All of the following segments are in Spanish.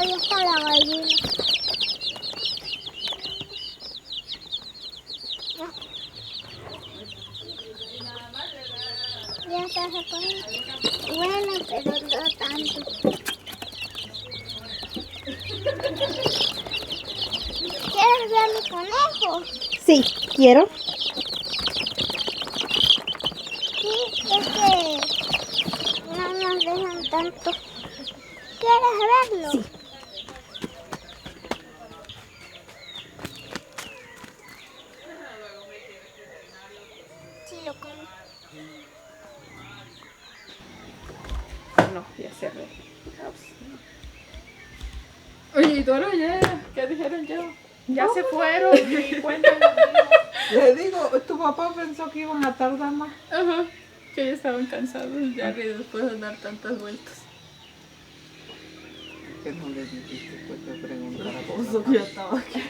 ahí está la gallina. Ya está reponiendo. Bueno, pero no tanto. ¿Quieres ver mi conejo? Sí, quiero. Sí, es que no nos dejan tanto. ¿Quieres verlo? Sí. Sí, lo como. No, ya cerré. Oye, ¿y Doro ya? ¿Qué dijeron ya? Ya se fueron y cuentan lo mismo. Le digo, tu papá pensó que iban a tardar más. Ajá, que ya estaban cansados ya y después de dar tantas vueltas. Que no le dijiste, pues te preguntara por Eso acá. ya estaba aquí.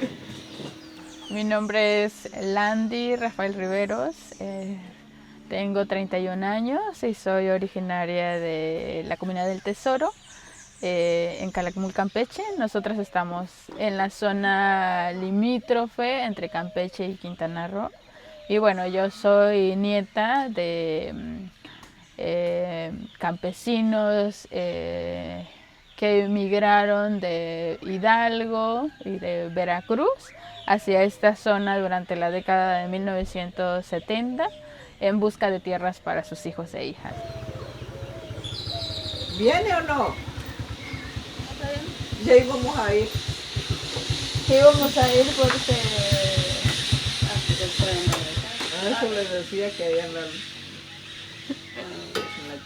Mi nombre es Landy Rafael Riveros, tengo 31 años y soy originaria de la Comunidad del Tesoro, en Calakmul, Campeche. Nosotros estamos en la zona limítrofe entre Campeche y Quintana Roo. Y bueno, yo soy nieta de campesinos que emigraron de Hidalgo y de Veracruz hacia esta zona durante la década de 1970 en busca de tierras para sus hijos e hijas. ¿Viene o no? Ya íbamos a ir. Íbamos a ir porque A eso le decía que allá en la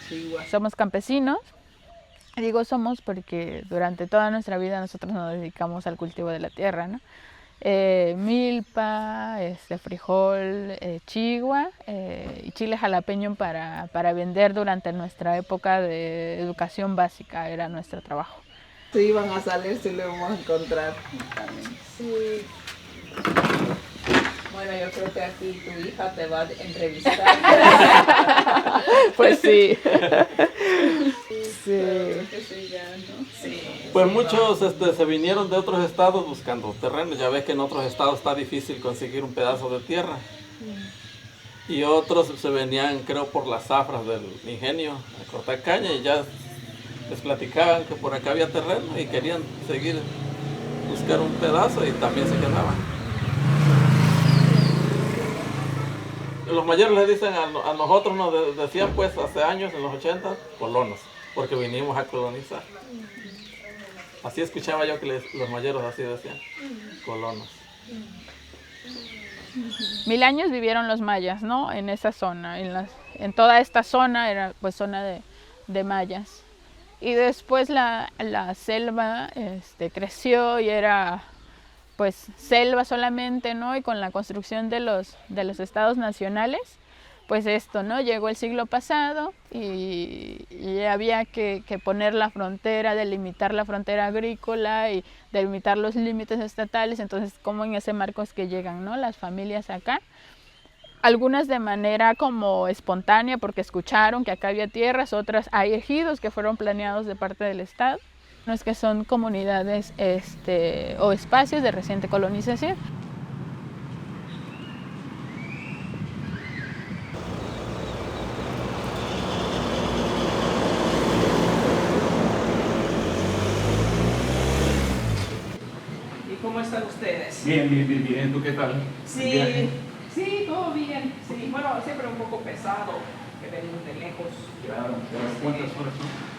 Chigua. somos campesinos. Digo somos porque durante toda nuestra vida nosotros nos dedicamos al cultivo de la tierra, ¿no? Milpa, frijol, chigua y chile jalapeño para vender durante nuestra época de educación básica, era nuestro trabajo. Si iban a salir, si lo íbamos a encontrar. Sí. Bueno, yo creo que aquí tu hija te va a entrevistar. Pues sí. Sí. Que sí, ya, ¿no? Sí. Pues muchos se vinieron de otros estados buscando terrenos. Ya ves que en otros estados está difícil conseguir un pedazo de tierra. Y otros se venían, creo, por las zafras del ingenio a cortar caña y ya les platicaban que por acá había terreno y querían seguir buscar un pedazo y también se quedaban. Los mayores le dicen a nosotros, nos decían pues hace años, en los 80, colonos, porque vinimos a colonizar. Así escuchaba yo que los mayores así decían, colonos. 1000 años vivieron los mayas, ¿no? En esa zona, en toda esta zona era pues zona de mayas. Y después la selva creció y era pues selva solamente, ¿no? Y con la construcción de los estados nacionales, pues esto, ¿no? Llegó el siglo pasado y había que poner la frontera, delimitar la frontera agrícola y delimitar los límites estatales. Entonces, como en ese marco es que llegan, ¿no? Las familias acá. Algunas de manera como espontánea porque escucharon que acá había tierras, otras hay ejidos que fueron planeados de parte del Estado. No es que son comunidades o espacios de reciente colonización. ¿Y cómo están ustedes? Bien. ¿Tú qué tal? Sí, sí, todo bien. Sí, bueno, siempre un poco pesado que venimos de lejos. Claro. ¿Cuántas horas son?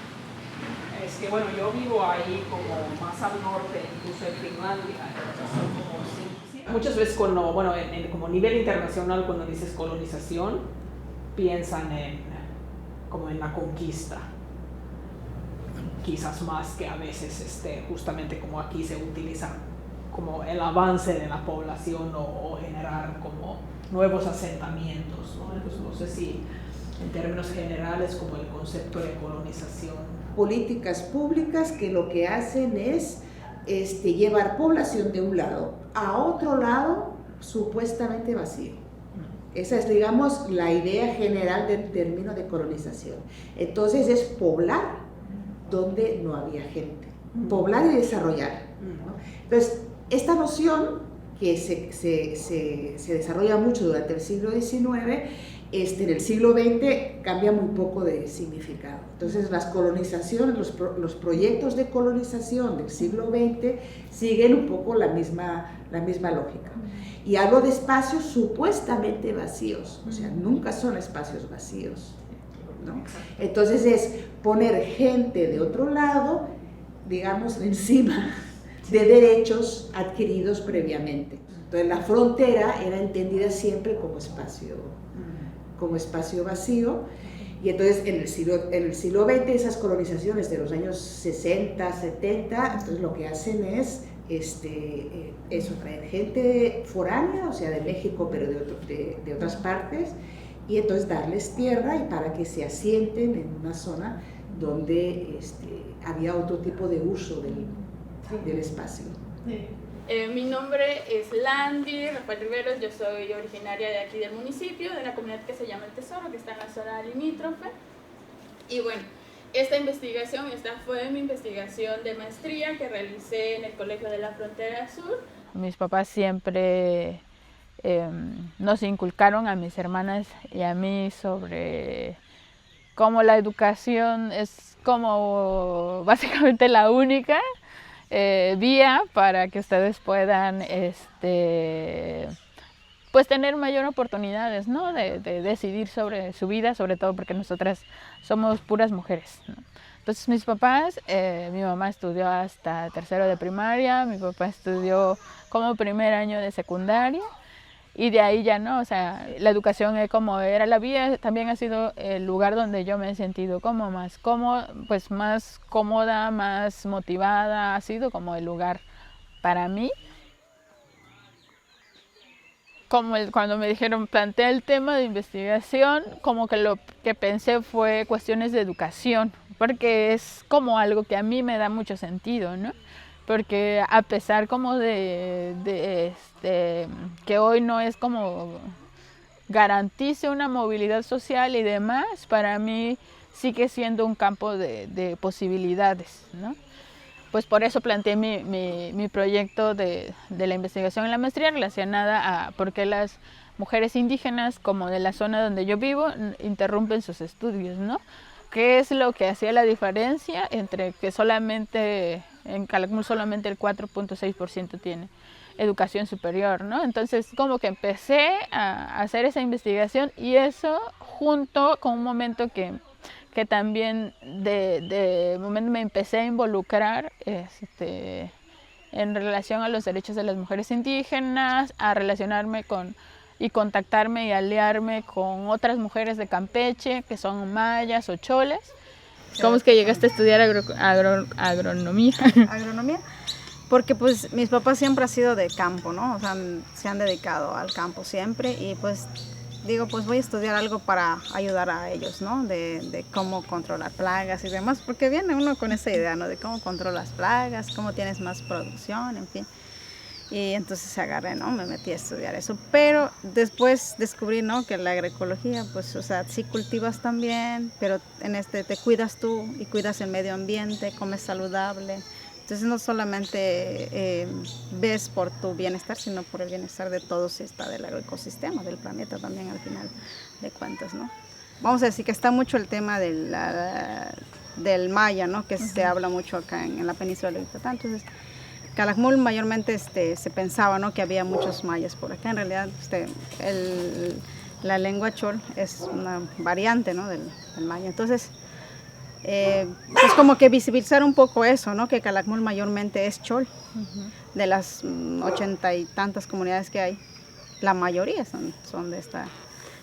Es que bueno, yo vivo ahí como más al norte, incluso en Finlandia. Son como sí. Muchas veces cuando, bueno, como nivel internacional, cuando dices colonización, piensan como en la conquista. Quizás más que a veces justamente como aquí se utiliza como el avance de la población o generar como nuevos asentamientos, ¿no? Entonces no sé si en términos generales como el concepto de colonización. Políticas públicas que lo que hacen es llevar población de un lado a otro lado supuestamente vacío. Esa es, digamos, la idea general del término de colonización. Entonces es poblar donde no había gente. poblar y desarrollar, ¿no? Entonces, esta noción que se desarrolla mucho durante el siglo XIX, en el siglo XX cambia muy poco de significado. Entonces las colonizaciones, los proyectos de colonización del siglo XX siguen un poco la misma lógica. Y hablo de espacios supuestamente vacíos, o sea, nunca son espacios vacíos, ¿no? Entonces es poner gente de otro lado, digamos, encima de derechos adquiridos previamente. Entonces la frontera era entendida siempre como espacio vacío, y entonces en el siglo XX esas colonizaciones de los años 60, 70, entonces lo que hacen es eso, traer gente foránea, o sea, de México, pero de otras partes, y entonces darles tierra y para que se asienten en una zona donde había otro tipo de uso del espacio. Sí. Mi nombre es Landy Rafael Riveros, yo soy originaria de aquí del municipio, de una comunidad que se llama El Tesoro, que está en la zona limítrofe. Y bueno, esta fue mi investigación de maestría que realicé en el Colegio de la Frontera Sur. Mis papás siempre nos inculcaron a mis hermanas y a mí sobre cómo la educación es como básicamente la única vía para que ustedes puedan pues tener mayor oportunidades, ¿no? de decidir sobre su vida, sobre todo porque nosotras somos puras mujeres, ¿no? Entonces mis papás, mi mamá estudió hasta tercero de primaria, mi papá estudió como primer año de secundaria y de ahí ya no, o sea, la educación como era la vía, también ha sido el lugar donde yo me he sentido como más cómoda, más motivada, ha sido como el lugar para mí. Cuando me dijeron, plantea el tema de investigación, como que lo que pensé fue cuestiones de educación, porque es como algo que a mí me da mucho sentido, ¿no? Porque a pesar como de que hoy no es como garantice una movilidad social y demás, para mí sigue siendo un campo de posibilidades, ¿no? Pues por eso planteé mi proyecto de la investigación en la maestría relacionada a por qué las mujeres indígenas, como de la zona donde yo vivo, interrumpen sus estudios, ¿no? ¿Qué es lo que hacía la diferencia entre que en Calakmul solamente el 4.6% tiene educación superior, ¿no? Entonces como que empecé a hacer esa investigación y eso junto con un momento que también de momento me empecé a involucrar en relación a los derechos de las mujeres indígenas, a relacionarme y contactarme y aliarme con otras mujeres de Campeche que son mayas o choles. ¿Cómo es que llegaste a estudiar agronomía? Agronomía, porque pues mis papás siempre han sido de campo, ¿no? O sea, se han dedicado al campo siempre y pues digo, pues voy a estudiar algo para ayudar a ellos, ¿no? De cómo controlar plagas y demás, porque viene uno con esa idea, ¿no? De cómo controlas plagas, cómo tienes más producción, en fin. Y entonces agarré, ¿no? Me metí a estudiar eso. Pero después descubrí, ¿no? Que la agroecología, pues, o sea, sí cultivas también, pero te cuidas tú y cuidas el medio ambiente, comes saludable. Entonces no solamente ves por tu bienestar, sino por el bienestar de todos y está del agroecosistema, del planeta también al final de cuentas, ¿no? Vamos a decir que está mucho el tema del maya, ¿no? Que se habla mucho acá en la península de Yucatán. Entonces, Calakmul mayormente se pensaba, ¿no? Que había muchos mayas por acá. En realidad, la lengua chol es una variante, ¿no? del maya. Entonces, pues como que visibilizar un poco eso, ¿no? Que Calakmul mayormente es chol. De las 80 y tantas comunidades que hay, la mayoría son de esta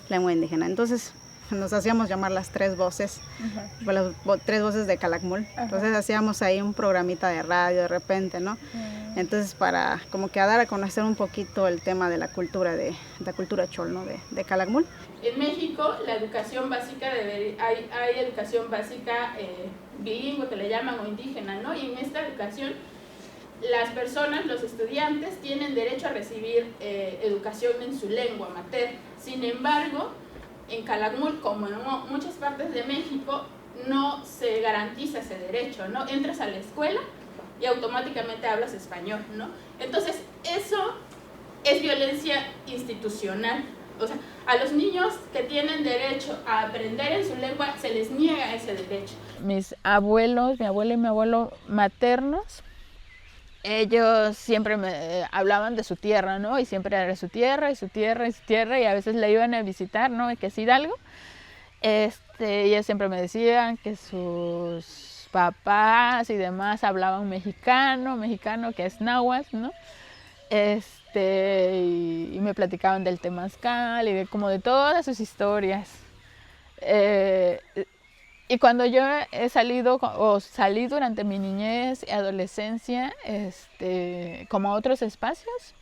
lengua indígena. Entonces nos hacíamos llamar las tres voces, las tres voces de Calakmul. Entonces hacíamos ahí un programita de radio de repente, ¿no? Entonces para como que a dar a conocer un poquito el tema de la cultura chol, ¿no? de Calakmul. En México la educación básica hay educación básica bilingüe que le llaman o indígena, ¿no? Y en esta educación las personas, los estudiantes tienen derecho a recibir educación en su lengua materna. Sin embargo, en Calakmul, como en muchas partes de México, no se garantiza ese derecho, ¿no? Entras a la escuela y automáticamente hablas español, ¿no? Entonces, eso es violencia institucional. O sea, a los niños que tienen derecho a aprender en su lengua se les niega ese derecho. Mis abuelos, mi abuela y mi abuelo maternos, ellos siempre me hablaban de su tierra, ¿no? Y siempre era su tierra, y su tierra, y su tierra, y a veces la iban a visitar, ¿no? Que es Hidalgo. Ellos siempre me decían que sus papás y demás hablaban mexicano, que es náhuatl, ¿no? Y me platicaban del temazcal y de como de todas sus historias. Y cuando yo he salido, o salí durante mi niñez y adolescencia, como a otros espacios,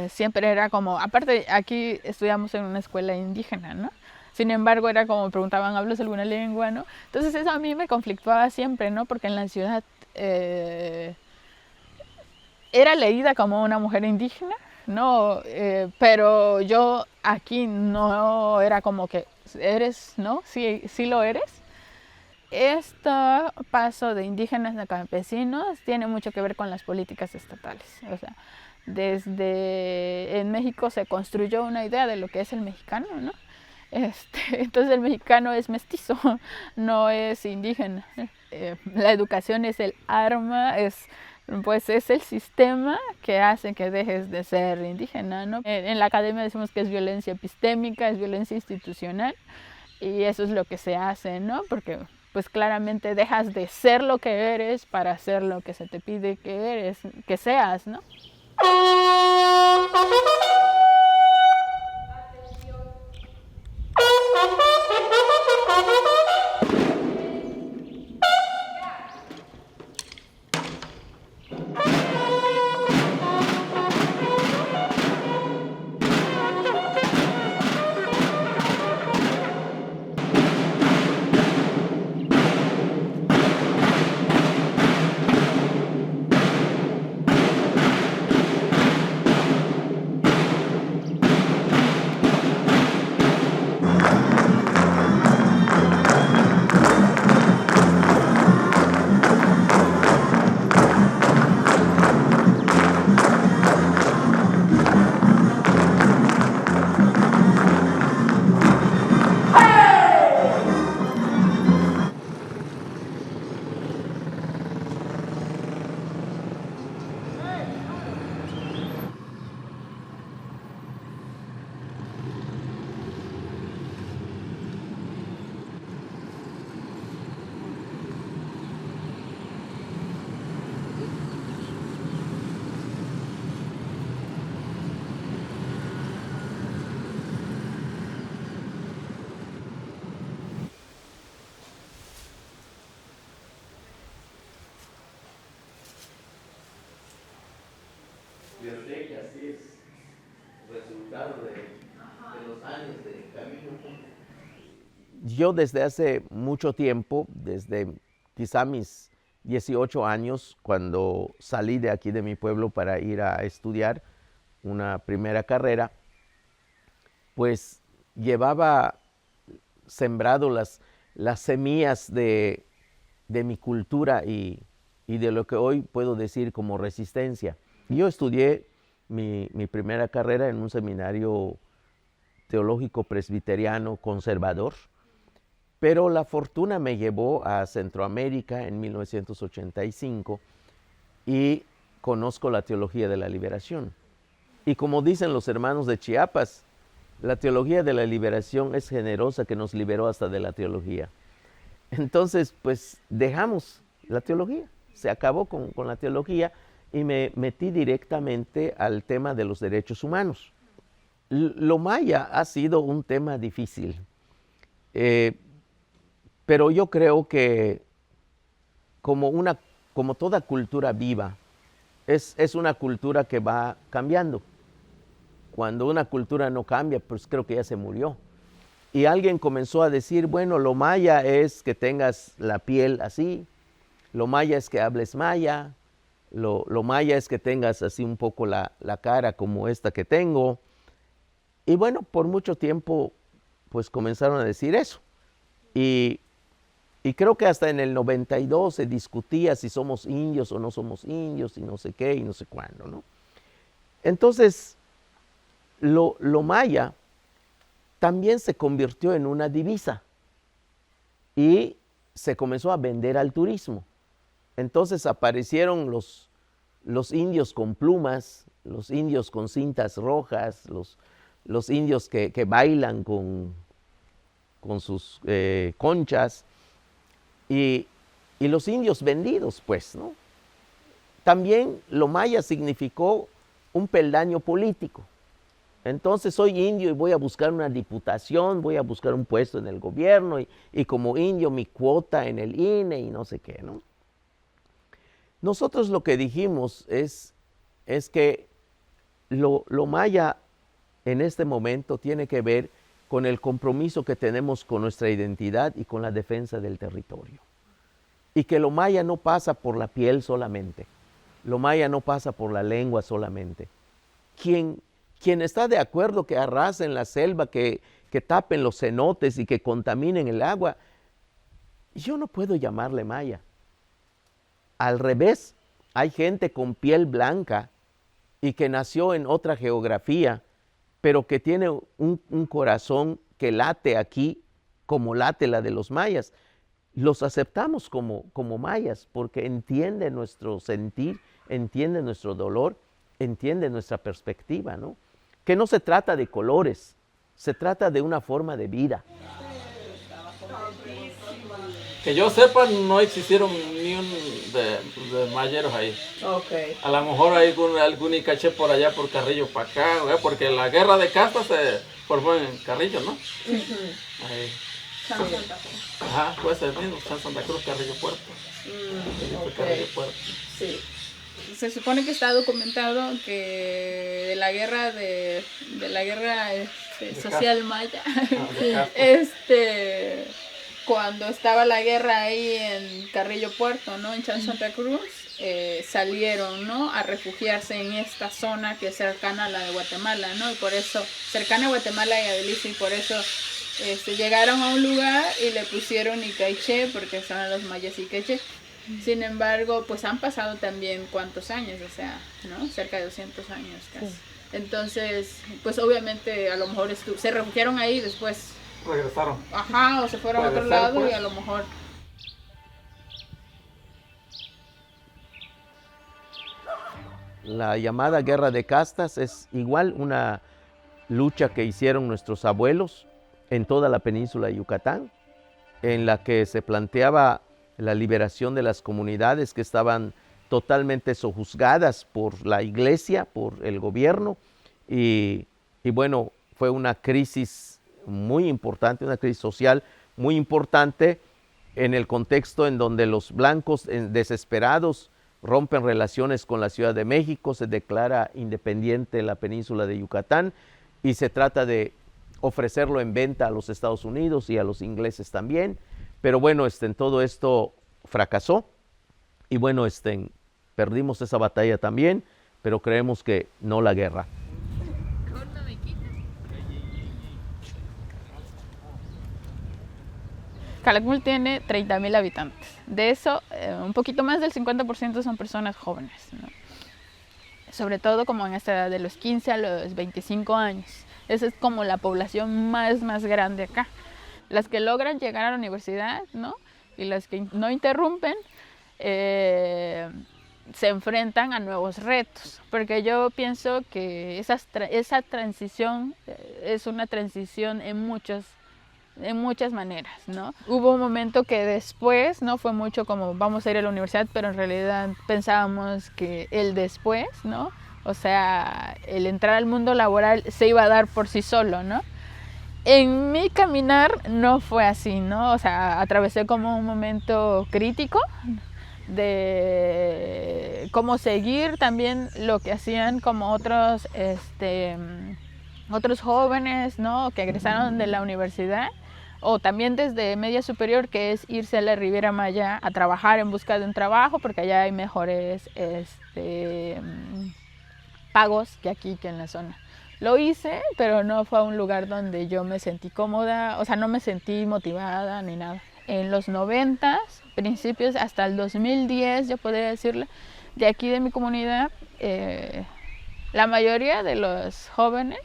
siempre era como, aparte aquí estudiamos en una escuela indígena, ¿no? Sin embargo, era como preguntaban, ¿hablas alguna lengua, no? Entonces eso a mí me conflictuaba siempre, ¿no? Porque en la ciudad era leída como una mujer indígena, ¿no? Pero yo aquí no era como que eres, ¿no? Sí, sí lo eres. Este paso de indígenas a campesinos tiene mucho que ver con las políticas estatales. O sea, en México se construyó una idea de lo que es el mexicano, ¿no? Entonces el mexicano es mestizo, no es indígena. La educación es el arma, pues es el sistema que hace que dejes de ser indígena, ¿no? En la academia decimos que es violencia epistémica, es violencia institucional, y eso es lo que se hace, ¿no? Porque pues claramente dejas de ser lo que eres para ser lo que se te pide que seas, ¿no? Biblioteca, así es resultado de los años de camino. Yo desde hace mucho tiempo, desde quizá mis 18 años, cuando salí de aquí de mi pueblo para ir a estudiar una primera carrera, pues llevaba sembrado las semillas de mi cultura y de lo que hoy puedo decir como resistencia. Yo estudié mi primera carrera en un seminario teológico presbiteriano conservador, pero la fortuna me llevó a Centroamérica en 1985 y conozco la teología de la liberación. Y como dicen los hermanos de Chiapas, la teología de la liberación es generosa, que nos liberó hasta de la teología. Entonces, pues dejamos la teología, se acabó con la teología y me metí directamente al tema de los derechos humanos. Lo maya ha sido un tema difícil, pero yo creo que como toda cultura viva, es una cultura que va cambiando. Cuando una cultura no cambia, pues creo que ya se murió. Y alguien comenzó a decir, bueno, lo maya es que tengas la piel así, lo maya es que hables maya, lo maya es que tengas así un poco la cara como esta que tengo. Y bueno, por mucho tiempo pues comenzaron a decir eso. Y Y creo que hasta en el 92 se discutía si somos indios o no somos indios y no sé qué y no sé cuándo, ¿no? Entonces, lo maya también se convirtió en una divisa y se comenzó a vender al turismo. Entonces aparecieron los indios con plumas, los indios con cintas rojas, los indios que bailan con sus conchas y los indios vendidos, pues, ¿no? También lo maya significó un peldaño político. Entonces soy indio y voy a buscar una diputación, voy a buscar un puesto en el gobierno y como indio mi cuota en el INE y no sé qué, ¿no? Nosotros lo que dijimos es que lo maya en este momento tiene que ver con el compromiso que tenemos con nuestra identidad y con la defensa del territorio. Y que lo maya no pasa por la piel solamente, lo maya no pasa por la lengua solamente. Quien está de acuerdo que arrasen la selva, que tapen los cenotes y que contaminen el agua, yo no puedo llamarle maya. Al revés, hay gente con piel blanca y que nació en otra geografía, pero que tiene un corazón que late aquí como late la de los mayas. Los aceptamos como mayas porque entienden nuestro sentir, entienden nuestro dolor, entienden nuestra perspectiva, ¿no? Que no se trata de colores, se trata de una forma de vida. Que yo sepa, no existieron ni un de mayeros ahí. Okay. A lo mejor hay algún Icaché por allá, por Carrillo para acá, ¿verdad? Porque la guerra de castas se formó en Carrillo, ¿no? Ahí. San Santa Cruz. Ajá, puede ser mismo, San Santa Cruz, Carrillo Puerto. Carrillo Puerto. Sí. Se supone que está documentado que de la guerra social maya, cuando estaba la guerra ahí en Carrillo Puerto, ¿no? En San Santa Cruz, salieron, ¿no? A refugiarse en esta zona que es cercana a la de Guatemala, ¿no? Y por eso, cercana a Guatemala y a Belice, y por eso llegaron a un lugar y le pusieron Icaiché, porque son los mayas Icaiché. Sin embargo, pues han pasado también cuántos años, o sea, ¿no? Cerca de 200 años casi. Sí. Entonces, pues obviamente a lo mejor se refugiaron ahí y después regresaron. Ajá, o se fueron a otro lado, pues. Y a lo mejor. La llamada guerra de castas es igual una lucha que hicieron nuestros abuelos en toda la península de Yucatán, en la que se planteaba la liberación de las comunidades que estaban totalmente sojuzgadas por la iglesia, por el gobierno, y bueno, fue una crisis muy importante, una crisis social muy importante en el contexto en donde los blancos desesperados rompen relaciones con la Ciudad de México, se declara independiente la península de Yucatán y se trata de ofrecerlo en venta a los Estados Unidos y a los ingleses también. Pero bueno, en todo esto fracasó y bueno, perdimos esa batalla también, pero creemos que no la guerra. Calakmul tiene 30,000 habitantes. De eso, un poquito más del 50% son personas jóvenes, ¿no? Sobre todo como en esta edad de los 15 a los 25 años. Esa es como la población más grande acá. Las que logran llegar a la universidad, ¿no? Y las que no interrumpen, se enfrentan a nuevos retos. Porque yo pienso que esa transición es una transición en muchas maneras, ¿no? Hubo un momento que después, ¿no? Fue mucho como vamos a ir a la universidad, pero en realidad pensábamos que el después, ¿no? O sea, el entrar al mundo laboral se iba a dar por sí solo, ¿no? En mi caminar no fue así, ¿no? O sea, atravesé como un momento crítico de cómo seguir también lo que hacían como otros jóvenes, ¿no? Que egresaron de la universidad o también desde media superior, que es irse a la Riviera Maya a trabajar en busca de un trabajo porque allá hay mejores pagos que aquí, que en la zona. Lo hice, pero no fue a un lugar donde yo me sentí cómoda, o sea, no me sentí motivada ni nada. en los 90, principios hasta el 2010, yo podría decirle, de aquí de mi comunidad, la mayoría de los jóvenes,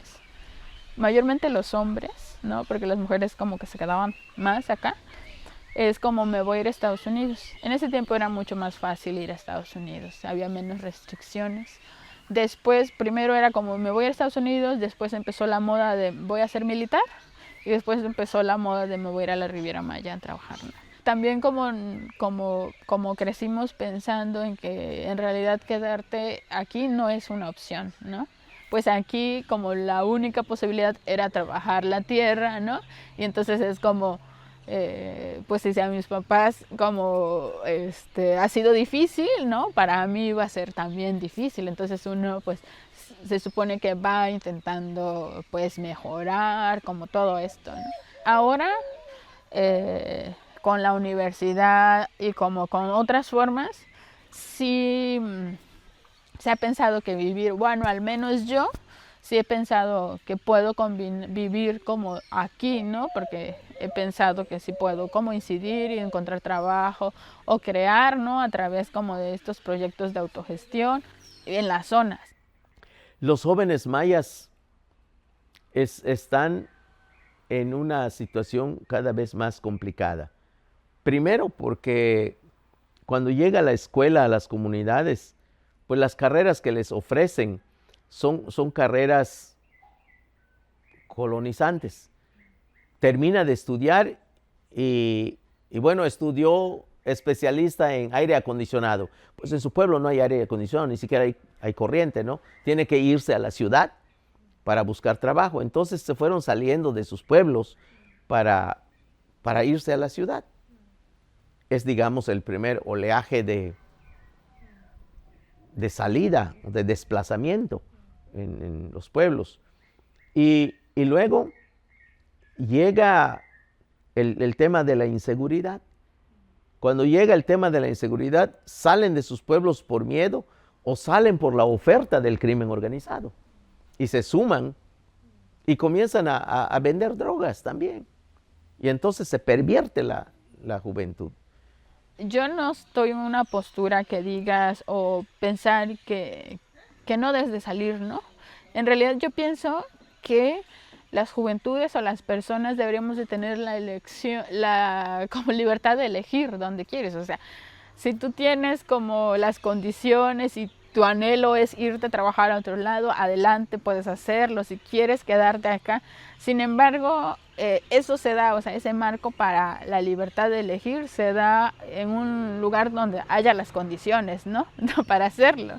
mayormente los hombres, ¿no? Porque las mujeres como que se quedaban más acá, es como me voy a ir a Estados Unidos. En ese tiempo era mucho más fácil ir a Estados Unidos, había menos restricciones. Después, primero era como me voy a Estados Unidos, después empezó la moda de voy a ser militar y después empezó la moda de me voy a ir a la Riviera Maya a trabajar. También como crecimos pensando en que en realidad quedarte aquí no es una opción, ¿no? Pues aquí como la única posibilidad era trabajar la tierra, ¿no? Y entonces es como, pues si a mis papás como ha sido difícil, ¿no? Para mí iba a ser también difícil, entonces uno pues se supone que va intentando pues mejorar como todo esto, ¿no? Ahora con la universidad y como con otras formas, sí se ha pensado que vivir, bueno, al menos yo sí he pensado que puedo vivir como aquí, ¿no? Porque he pensado que sí puedo como incidir y encontrar trabajo o crear, ¿no? A través como de estos proyectos de autogestión en las zonas. Los jóvenes mayas están en una situación cada vez más complicada. Primero porque cuando llega la escuela a las comunidades, pues las carreras que les ofrecen son carreras colonizantes. Termina de estudiar y bueno, estudió especialista en aire acondicionado. Pues en su pueblo no hay aire acondicionado, ni siquiera hay corriente, ¿no? Tiene que irse a la ciudad para buscar trabajo. Entonces se fueron saliendo de sus pueblos para irse a la ciudad. Es, digamos, el primer oleaje de salida, de desplazamiento en los pueblos. Y luego llega el tema de la inseguridad. Cuando llega el tema de la inseguridad, salen de sus pueblos por miedo o salen por la oferta del crimen organizado. Y se suman y comienzan a vender drogas también. Y entonces se pervierte la juventud. Yo no estoy en una postura que digas o pensar que no debes de salir, ¿no? En realidad yo pienso que las juventudes o las personas deberíamos de tener la elección, como libertad de elegir donde quieres. O sea, si tú tienes como las condiciones y tu anhelo es irte a trabajar a otro lado, adelante, puedes hacerlo, si quieres quedarte acá. Sin embargo, eso se da, o sea, ese marco para la libertad de elegir se da en un lugar donde haya las condiciones, ¿no? Para hacerlo.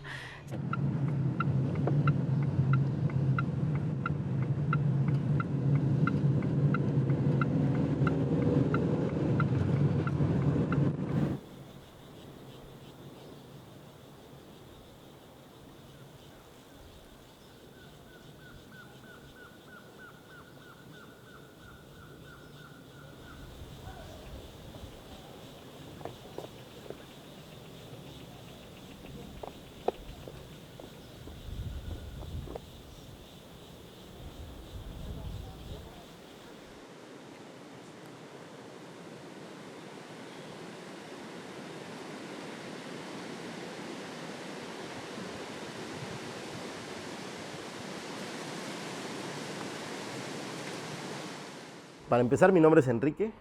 Para empezar, mi nombre es Enrique,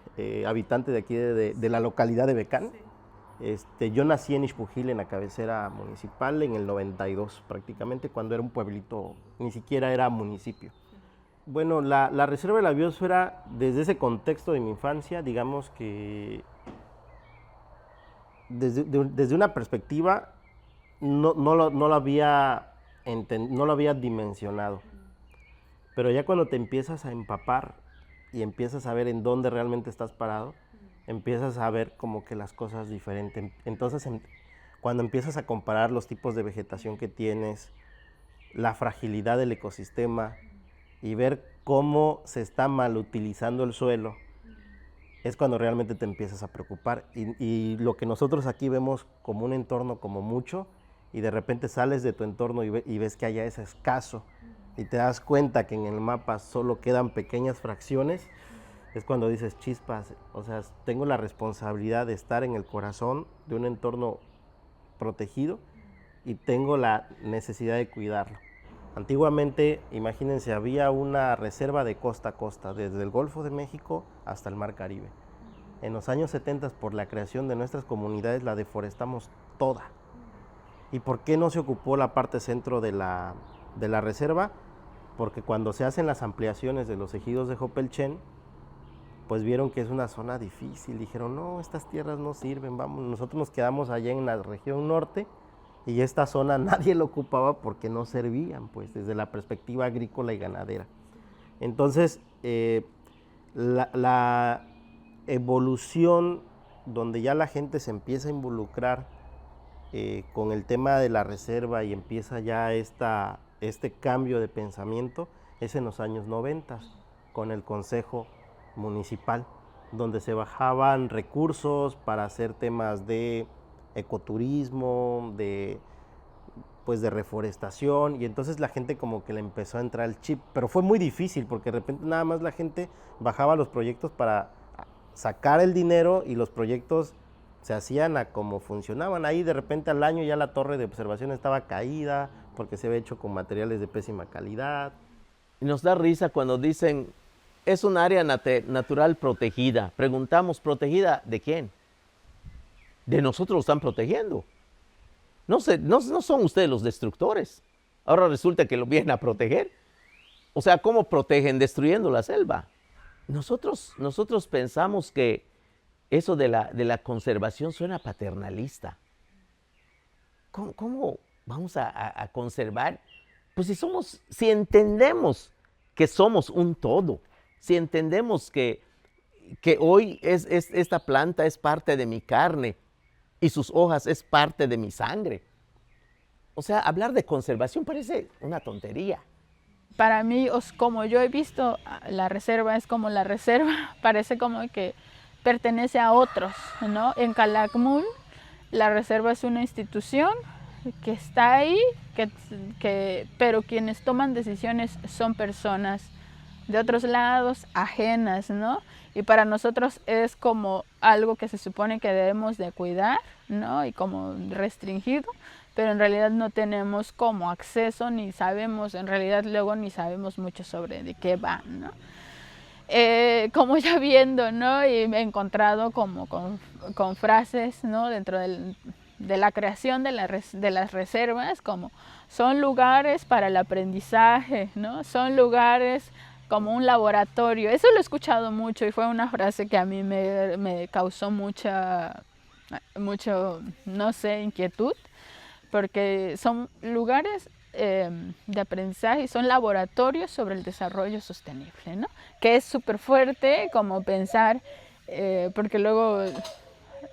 habitante de aquí de la localidad de Becán. Yo nací en Ixpujil, en la cabecera municipal, en el 92 prácticamente, cuando era un pueblito, ni siquiera era municipio. Bueno, la Reserva de la Biosfera, desde ese contexto de mi infancia, digamos que desde una perspectiva no lo había dimensionado. Pero ya cuando te empiezas a empapar y empiezas a ver en dónde realmente estás parado, empiezas a ver como que las cosas diferentes. Entonces, cuando empiezas a comparar los tipos de vegetación que tienes, la fragilidad del ecosistema y ver cómo se está mal utilizando el suelo, es cuando realmente te empiezas a preocupar. Y lo que nosotros aquí vemos como un entorno como mucho, y de repente sales de tu entorno y ves que allá es escaso, y te das cuenta que en el mapa solo quedan pequeñas fracciones, es cuando dices chispas, o sea, tengo la responsabilidad de estar en el corazón de un entorno protegido y tengo la necesidad de cuidarlo. Antiguamente, imagínense, había una reserva de costa a costa, desde el Golfo de México hasta el Mar Caribe. En los años 70, por la creación de nuestras comunidades, la deforestamos toda. ¿Y por qué no se ocupó la parte centro de la reserva? Porque cuando se hacen las ampliaciones de los ejidos de Jopelchen, pues vieron que es una zona difícil, dijeron, no, estas tierras no sirven, vamos, nosotros nos quedamos allá en la región norte, y esta zona nadie la ocupaba porque no servían, pues, desde la perspectiva agrícola y ganadera. Entonces, la evolución donde ya la gente se empieza a involucrar con el tema de la reserva y empieza ya este cambio de pensamiento es en los años 90, con el Consejo Municipal, donde se bajaban recursos para hacer temas de ecoturismo, de reforestación, y entonces la gente como que le empezó a entrar el chip, pero fue muy difícil porque de repente nada más la gente bajaba los proyectos para sacar el dinero y los proyectos se hacían a como funcionaban. Ahí de repente al año ya la torre de observación estaba caída porque se había hecho con materiales de pésima calidad. Y nos da risa cuando dicen, es un área natural protegida. Preguntamos, ¿protegida de quién? De nosotros lo están protegiendo. No son ustedes los destructores. Ahora resulta que lo vienen a proteger. O sea, ¿cómo protegen? Destruyendo la selva. Nosotros pensamos que eso de la conservación suena paternalista. ¿Cómo vamos a conservar? Pues si entendemos que somos un todo, si entendemos que hoy esta planta es parte de mi carne y sus hojas es parte de mi sangre. O sea, hablar de conservación parece una tontería. Para mí, como yo he visto, la reserva es como la reserva, parece como que pertenece a otros, ¿no? En Calakmul, la reserva es una institución que está ahí, pero quienes toman decisiones son personas de otros lados, ajenas, ¿no? Y para nosotros es como algo que se supone que debemos de cuidar, ¿no? Y como restringido, pero en realidad no tenemos como acceso, ni sabemos, en realidad luego ni sabemos mucho sobre de qué va, ¿no? Como ya viendo, ¿no? Y me he encontrado como con frases, ¿no? Dentro de la creación de las reservas, como son lugares para el aprendizaje, ¿no? Son lugares como un laboratorio. Eso lo he escuchado mucho y fue una frase que a mí me causó mucho, no sé, inquietud, porque son lugares de aprendizaje y son laboratorios sobre el desarrollo sostenible, ¿no? Que es súper fuerte como pensar, porque luego,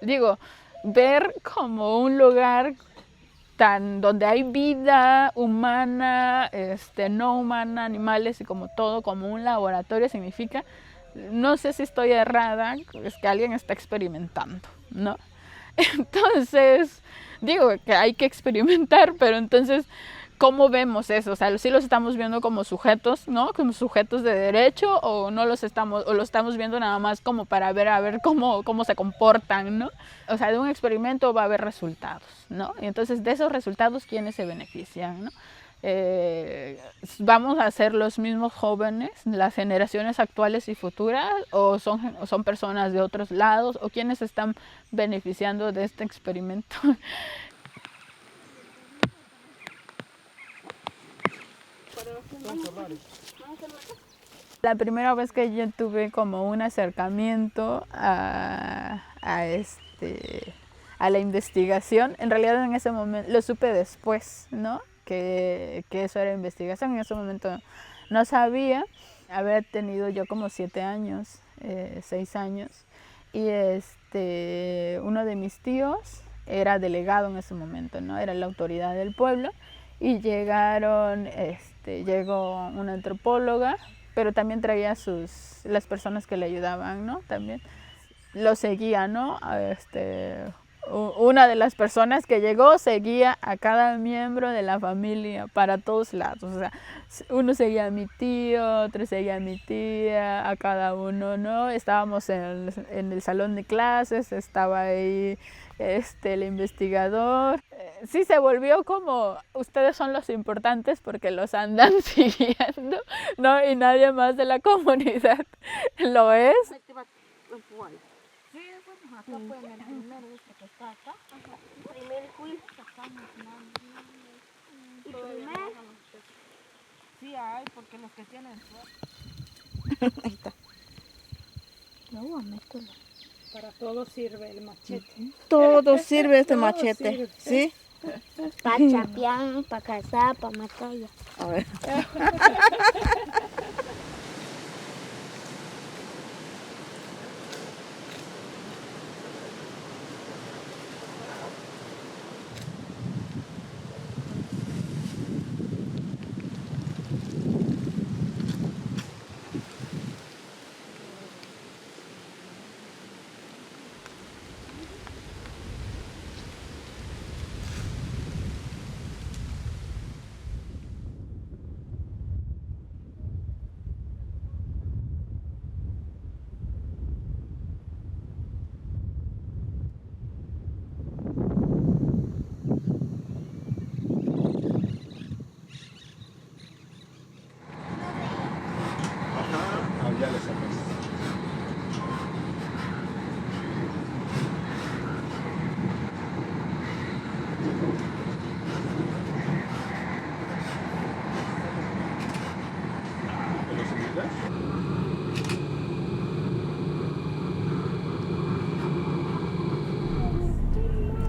digo, ver como un lugar donde hay vida humana, no humana, animales y como todo, como un laboratorio significa, no sé si estoy errada, es que alguien está experimentando, ¿no? Entonces, digo que hay que experimentar, pero entonces, ¿cómo vemos eso? O sea, ¿sí los estamos viendo como sujetos, ¿no? Como sujetos de derecho, o no los estamos, o lo estamos viendo nada más como para ver a ver cómo se comportan, ¿no? O sea, de un experimento va a haber resultados, ¿no? Y entonces de esos resultados, ¿quiénes se benefician, ¿no? ¿Vamos a ser los mismos jóvenes, las generaciones actuales y futuras, o son personas de otros lados, o quiénes están beneficiando de este experimento? La primera vez que yo tuve como un acercamiento a la investigación, en realidad en ese momento lo supe después, ¿no? Que eso era investigación. En ese momento no sabía. Había tenido yo como 7 años, 6 años, y uno de mis tíos era delegado en ese momento, ¿no? Era la autoridad del pueblo, y llegó una antropóloga, pero también traía las personas que le ayudaban, ¿no? También lo seguía, ¿no? una de las personas que llegó seguía a cada miembro de la familia para todos lados. O sea, uno seguía a mi tío, otro seguía a mi tía, a cada uno, ¿no? Estábamos en el salón de clases, estaba ahí el investigador. Sí se volvió como, ustedes son los importantes porque los andan siguiendo, ¿no? Y nadie más de la comunidad lo es. Sí, bueno, acá fue en el primer este que está acá. Ajá. Primer quiz sacamos más. Y primer. Sí hay, porque los que tienen Ahí está. No, mételo. para todo sirve el machete. Todo sirve este Todo machete, sirve. ¿sí? Para chapear, para cazar, para matar ya. A ver.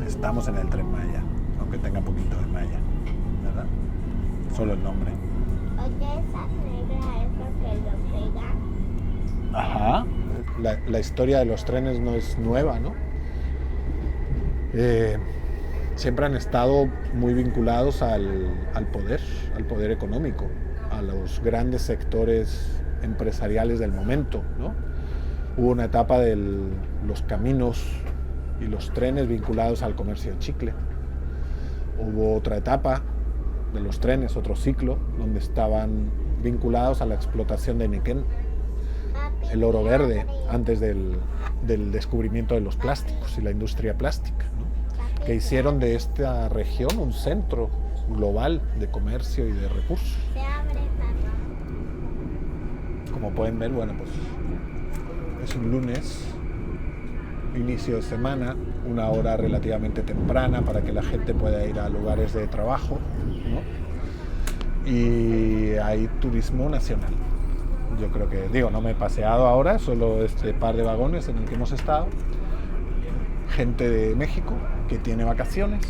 Estamos en el Tren Maya, aunque tenga poquito de Maya, ¿verdad? Solo el nombre. Oye, esa negra es lo que lo pega. Ajá. La historia de los trenes no es nueva, ¿no? Siempre han estado muy vinculados al poder económico, a los grandes sectores empresariales del momento, ¿no? Hubo una etapa de los caminos y los trenes vinculados al comercio de chicle. Hubo otra etapa de los trenes, otro ciclo, donde estaban vinculados a la explotación de Nequén, el oro verde, antes del descubrimiento de los plásticos y la industria plástica, ¿no? Que hicieron de esta región un centro global de comercio y de recursos. Como pueden ver, bueno, pues es un lunes, inicio de semana, una hora relativamente temprana para que la gente pueda ir a lugares de trabajo, ¿no? Y hay turismo nacional. Yo creo que, no me he paseado ahora, solo este par de vagones en el que hemos estado. Gente de México que tiene vacaciones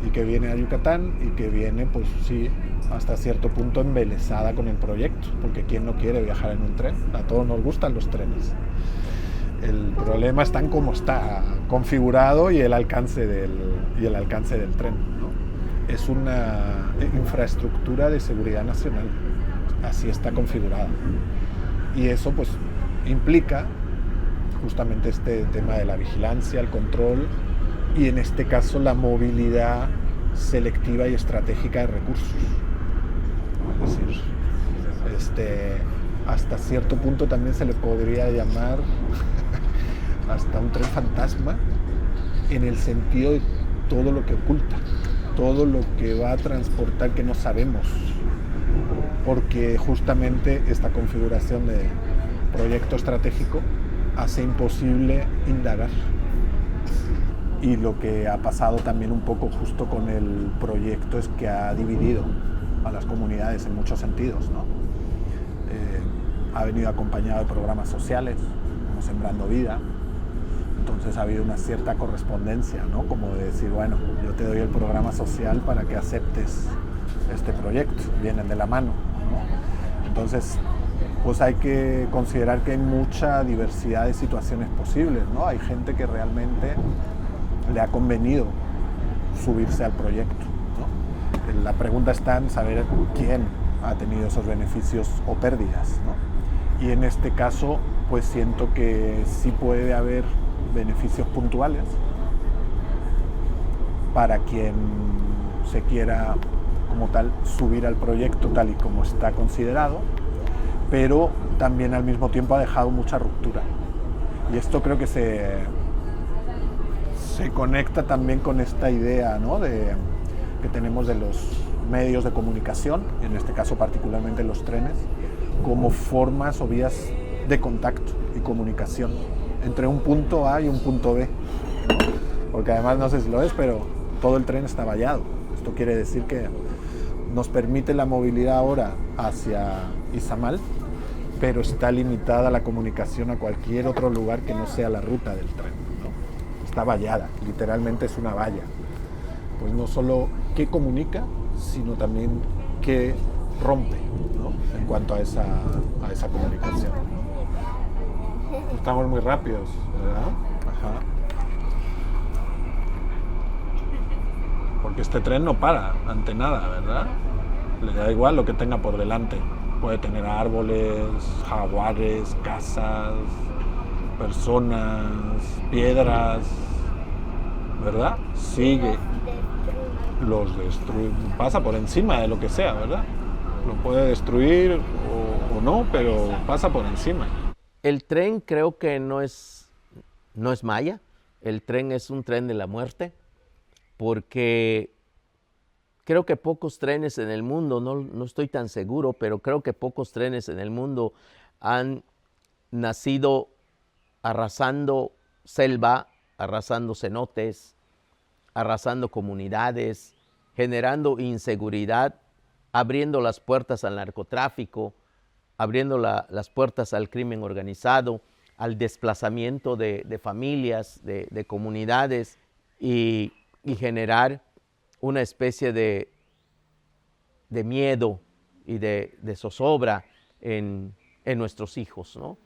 y que viene a Yucatán y que viene, pues sí, hasta cierto punto embelesada con el proyecto, porque ¿quién no quiere viajar en un tren? A todos nos gustan los trenes. El problema está en cómo está configurado y el alcance del tren, ¿no? Es una infraestructura de seguridad nacional, así está configurada. Y eso pues implica justamente este tema de la vigilancia, el control y en este caso la movilidad selectiva y estratégica de recursos. Es decir, hasta cierto punto también se le podría llamar hasta un tren fantasma en el sentido de todo lo que oculta, todo lo que va a transportar que no sabemos, porque justamente esta configuración de proyecto estratégico hace imposible indagar. Y lo que ha pasado también un poco justo con el proyecto es que ha dividido a las comunidades en muchos sentidos, ¿no? Ha venido acompañado de programas sociales, como Sembrando Vida. Entonces ha habido una cierta correspondencia, ¿no? Como de decir, bueno, yo te doy el programa social para que aceptes este proyecto, vienen de la mano, ¿no? Entonces, pues hay que considerar que hay mucha diversidad de situaciones posibles, ¿no? Hay gente que realmente le ha convenido subirse al proyecto, ¿no? La pregunta está en saber quién ha tenido esos beneficios o pérdidas, ¿no? Y en este caso, pues siento que sí puede haber beneficios puntuales, para quien se quiera como tal subir al proyecto tal y como está considerado, pero también al mismo tiempo ha dejado mucha ruptura. Y esto creo que se conecta también con esta idea, ¿no?, que tenemos de los medios de comunicación, en este caso particularmente los trenes, como formas o vías de contacto y comunicación entre un punto A y un punto B, ¿no? Porque además, no sé si lo es, pero todo el tren está vallado. Esto quiere decir que nos permite la movilidad ahora hacia Izamal, pero está limitada la comunicación a cualquier otro lugar que no sea la ruta del tren, ¿no? Está vallada, literalmente es una valla. Pues no solo qué comunica, sino también qué rompe, ¿no?, en cuanto a esa comunicación. Estamos muy rápidos, ¿verdad? Ajá. Porque este tren no para ante nada, ¿verdad? Le da igual lo que tenga por delante. Puede tener árboles, jaguares, casas, personas, piedras, ¿verdad? Sigue, los destruye, pasa por encima de lo que sea, ¿verdad? Lo puede destruir o no, pero pasa por encima. El tren creo que no es maya, el tren es un tren de la muerte, porque creo que pocos trenes en el mundo, no estoy tan seguro, pero creo que pocos trenes en el mundo han nacido arrasando selva, arrasando cenotes, arrasando comunidades, generando inseguridad, abriendo las puertas al narcotráfico, abriendo las puertas al crimen organizado, al desplazamiento de familias, de comunidades y generar una especie de miedo y de zozobra en nuestros hijos, ¿no?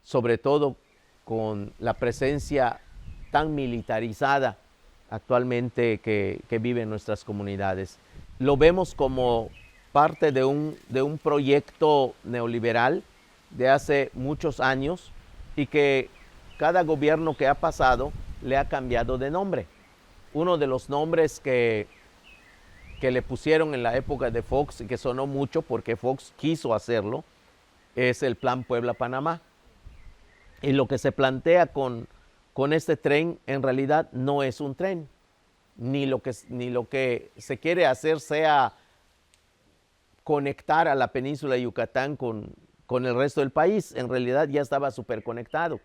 Sobre todo con la presencia tan militarizada actualmente que vive en nuestras comunidades. Lo vemos como parte de un proyecto neoliberal de hace muchos años y que cada gobierno que ha pasado le ha cambiado de nombre. Uno de los nombres que le pusieron en la época de Fox y que sonó mucho porque Fox quiso hacerlo es el Plan Puebla-Panamá. Y lo que se plantea con este tren en realidad no es un tren, ni lo que se quiere hacer sea conectar a la península de Yucatán con el resto del país. En realidad ya estaba súper conectado.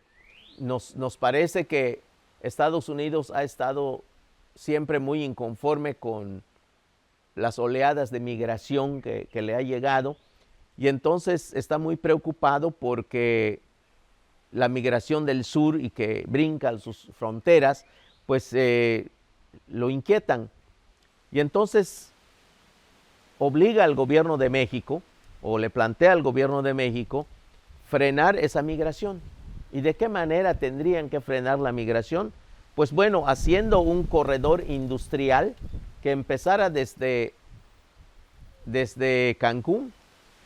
Nos parece que Estados Unidos ha estado siempre muy inconforme con las oleadas de migración que le ha llegado y entonces está muy preocupado porque la migración del sur y que brinca sus fronteras, pues lo inquietan. Y entonces obliga al gobierno de México, o le plantea al gobierno de México, frenar esa migración. ¿Y de qué manera tendrían que frenar la migración? Pues bueno, haciendo un corredor industrial que empezara desde Cancún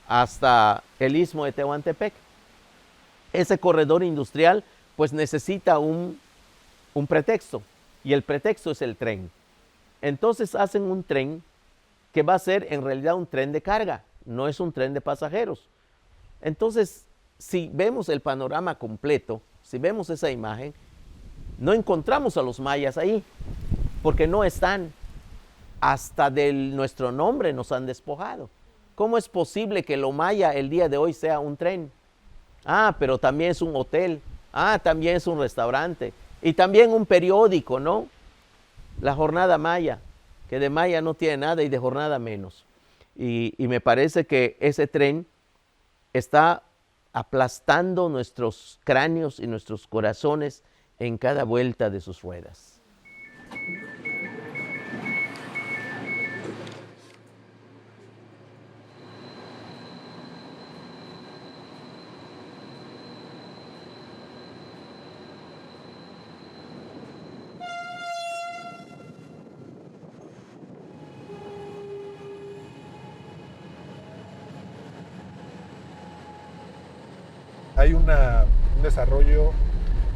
hasta el Istmo de Tehuantepec. Ese corredor industrial pues necesita un pretexto, y el pretexto es el tren. Entonces hacen un tren que va a ser en realidad un tren de carga, no es un tren de pasajeros. Entonces, si vemos el panorama completo, si vemos esa imagen, no encontramos a los mayas ahí, porque no están. Hasta de nuestro nombre nos han despojado. ¿Cómo es posible que lo maya el día de hoy sea un tren? Ah, pero también es un hotel. Ah, también es un restaurante. Y también un periódico, ¿no? La Jornada Maya, que de maya no tiene nada y de jornada menos. Y me parece que ese tren está aplastando nuestros cráneos y nuestros corazones en cada vuelta de sus ruedas. Hay un desarrollo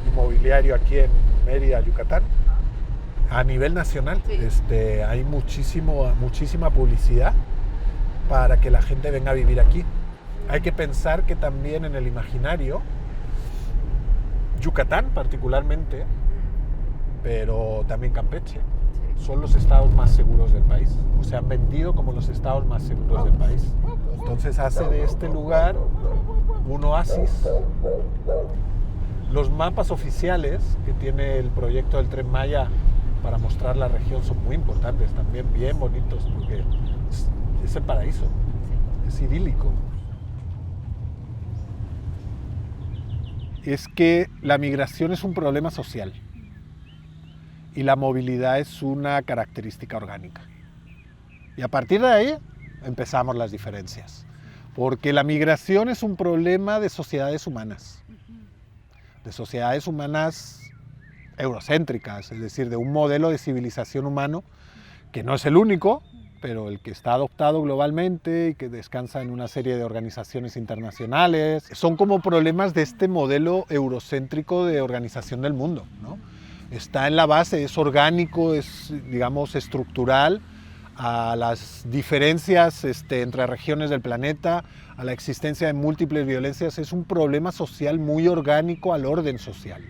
inmobiliario aquí en Mérida, Yucatán. a nivel nacional. Hay muchísima publicidad para que la gente venga a vivir aquí. Hay que pensar que también en el imaginario, Yucatán particularmente, pero también Campeche, son los estados más seguros del país, o se han vendido como los estados más seguros del país. Entonces hace de este lugar un oasis. Los mapas oficiales que tiene el proyecto del Tren Maya para mostrar la región son muy importantes, también bien bonitos, porque es el paraíso, es idílico. Es que la migración es un problema social y la movilidad es una característica orgánica. Y a partir de ahí empezamos las diferencias, porque la migración es un problema de sociedades humanas eurocéntricas, es decir, de un modelo de civilización humano que no es el único, pero el que está adoptado globalmente y que descansa en una serie de organizaciones internacionales. Son como problemas de este modelo eurocéntrico de organización del mundo, ¿no? Está en la base, es orgánico, es, digamos, estructural a las diferencias entre regiones del planeta, a la existencia de múltiples violencias. Es un problema social muy orgánico al orden social.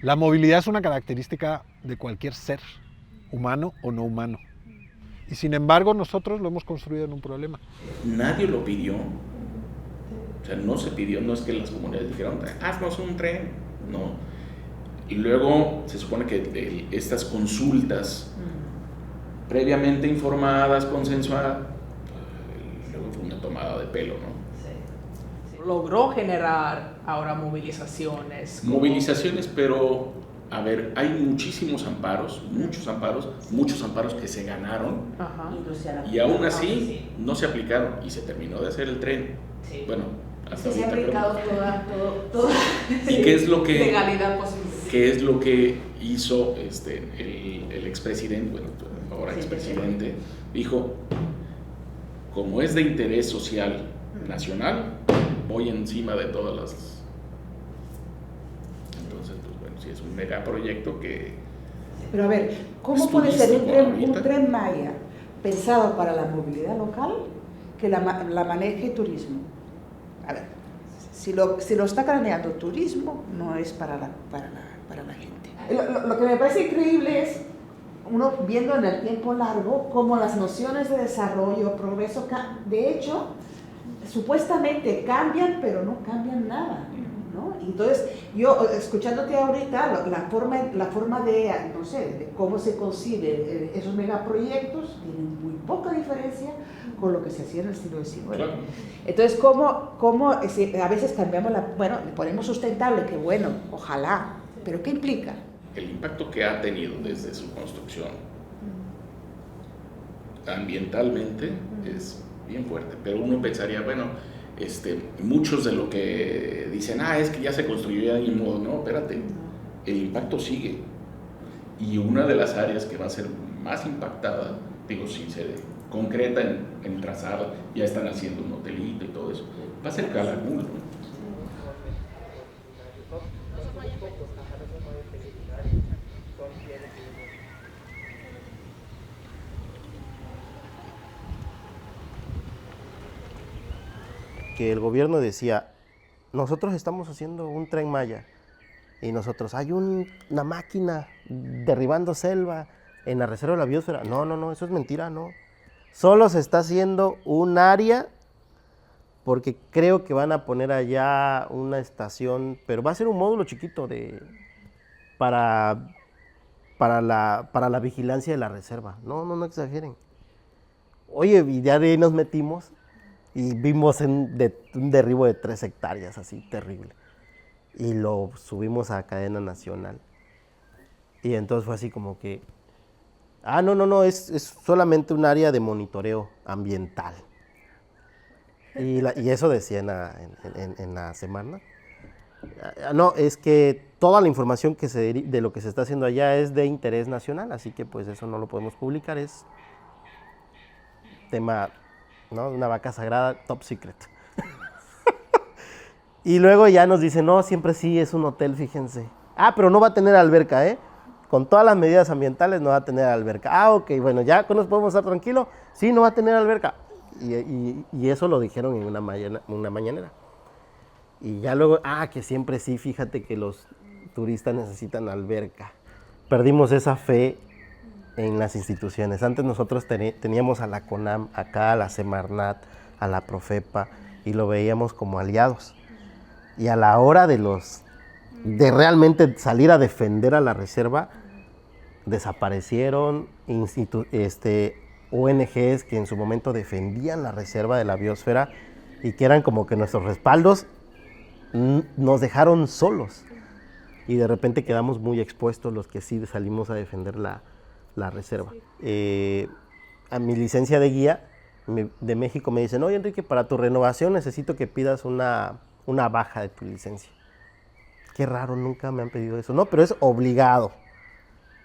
La movilidad es una característica de cualquier ser, humano o no humano. Y sin embargo, nosotros lo hemos construido en un problema. Nadie lo pidió. O sea, no se pidió, no es que las comunidades dijeron, haznos un tren. No. Y luego se supone que estas consultas previamente informadas, consensuadas, luego fue una tomada de pelo, ¿no? Logró generar ahora movilizaciones. Movilizaciones, pero, a ver, hay muchísimos amparos, muchos amparos que se ganaron. Ajá. Y aún así no se aplicaron y se terminó de hacer el tren. Sí. Bueno, hasta se ha ahorita aplicado toda ¿Y qué es lo que legalidad posible? ¿Qué es lo que hizo el expresidente, bueno, ahora expresidente, dijo, como es de interés social nacional, voy encima de todas las... Entonces, pues bueno, sí es un megaproyecto que... Pero a ver, ¿cómo puede ser un tren Maya pensado para la movilidad local que la maneje turismo? A ver, si lo está craneando turismo, no es para la gente. Lo que me parece increíble es, uno viendo en el tiempo largo, cómo las nociones de desarrollo, progreso, de hecho, supuestamente cambian, pero no cambian nada, ¿no? Y entonces, yo, escuchándote ahorita, la forma de, no sé, de cómo se conciben esos megaproyectos, tienen muy poca diferencia con lo que se hacía en el siglo XIX. Claro. Entonces, ¿cómo a veces cambiamos bueno, le ponemos sustentable, que bueno, ojalá, pero ¿qué implica? El impacto que ha tenido desde su construcción ambientalmente es bien fuerte, pero uno pensaría, bueno, muchos de lo que dicen, es que ya se construyó de algún modo, no, espérate, el impacto sigue, y una de las áreas que va a ser más impactada, digo, si se concreta en trazar, ya están haciendo un hotelito y todo eso, va a ser Calakmul, ¿no? Que el gobierno decía, nosotros estamos haciendo un Tren Maya y nosotros, hay una máquina derribando selva en la reserva de la biosfera. No, eso es mentira, no. Solo se está haciendo un área porque creo que van a poner allá una estación, pero va a ser un módulo chiquito para la vigilancia de la reserva. No exageren. Oye, y ya de ahí nos metimos y vimos un derribo de 3 hectáreas, así, terrible. Y lo subimos a cadena nacional. Y entonces fue así como que, no, es solamente un área de monitoreo ambiental. Y eso decía en la semana. No, es que toda la información de lo que se está haciendo allá es de interés nacional, así que pues eso no lo podemos publicar, es tema, ¿no?, una vaca sagrada, top secret. Y luego ya nos dicen, no, siempre sí es un hotel, fíjense. Pero no va a tener alberca, ¿eh? con todas las medidas ambientales no va a tener alberca. Ah, ok, bueno, ya nos podemos estar tranquilos. Sí, no va a tener alberca. Y eso lo dijeron en una mañanera. Y ya luego, que siempre sí, fíjate que los turistas necesitan alberca. Perdimos esa fe en las instituciones. Antes nosotros teníamos a la CONAM, acá a la Semarnat, a la Profepa, y lo veíamos como aliados. Y a la hora de realmente salir a defender a la reserva, desaparecieron ONGs que en su momento defendían la reserva de la biosfera y que eran como que nuestros respaldos, nos dejaron solos. Y de repente quedamos muy expuestos los que sí salimos a defender la reserva. A mi licencia de guía de México me dicen, oye Enrique, para tu renovación necesito que pidas una baja de tu licencia. Qué raro, nunca me han pedido eso. No, pero es obligado.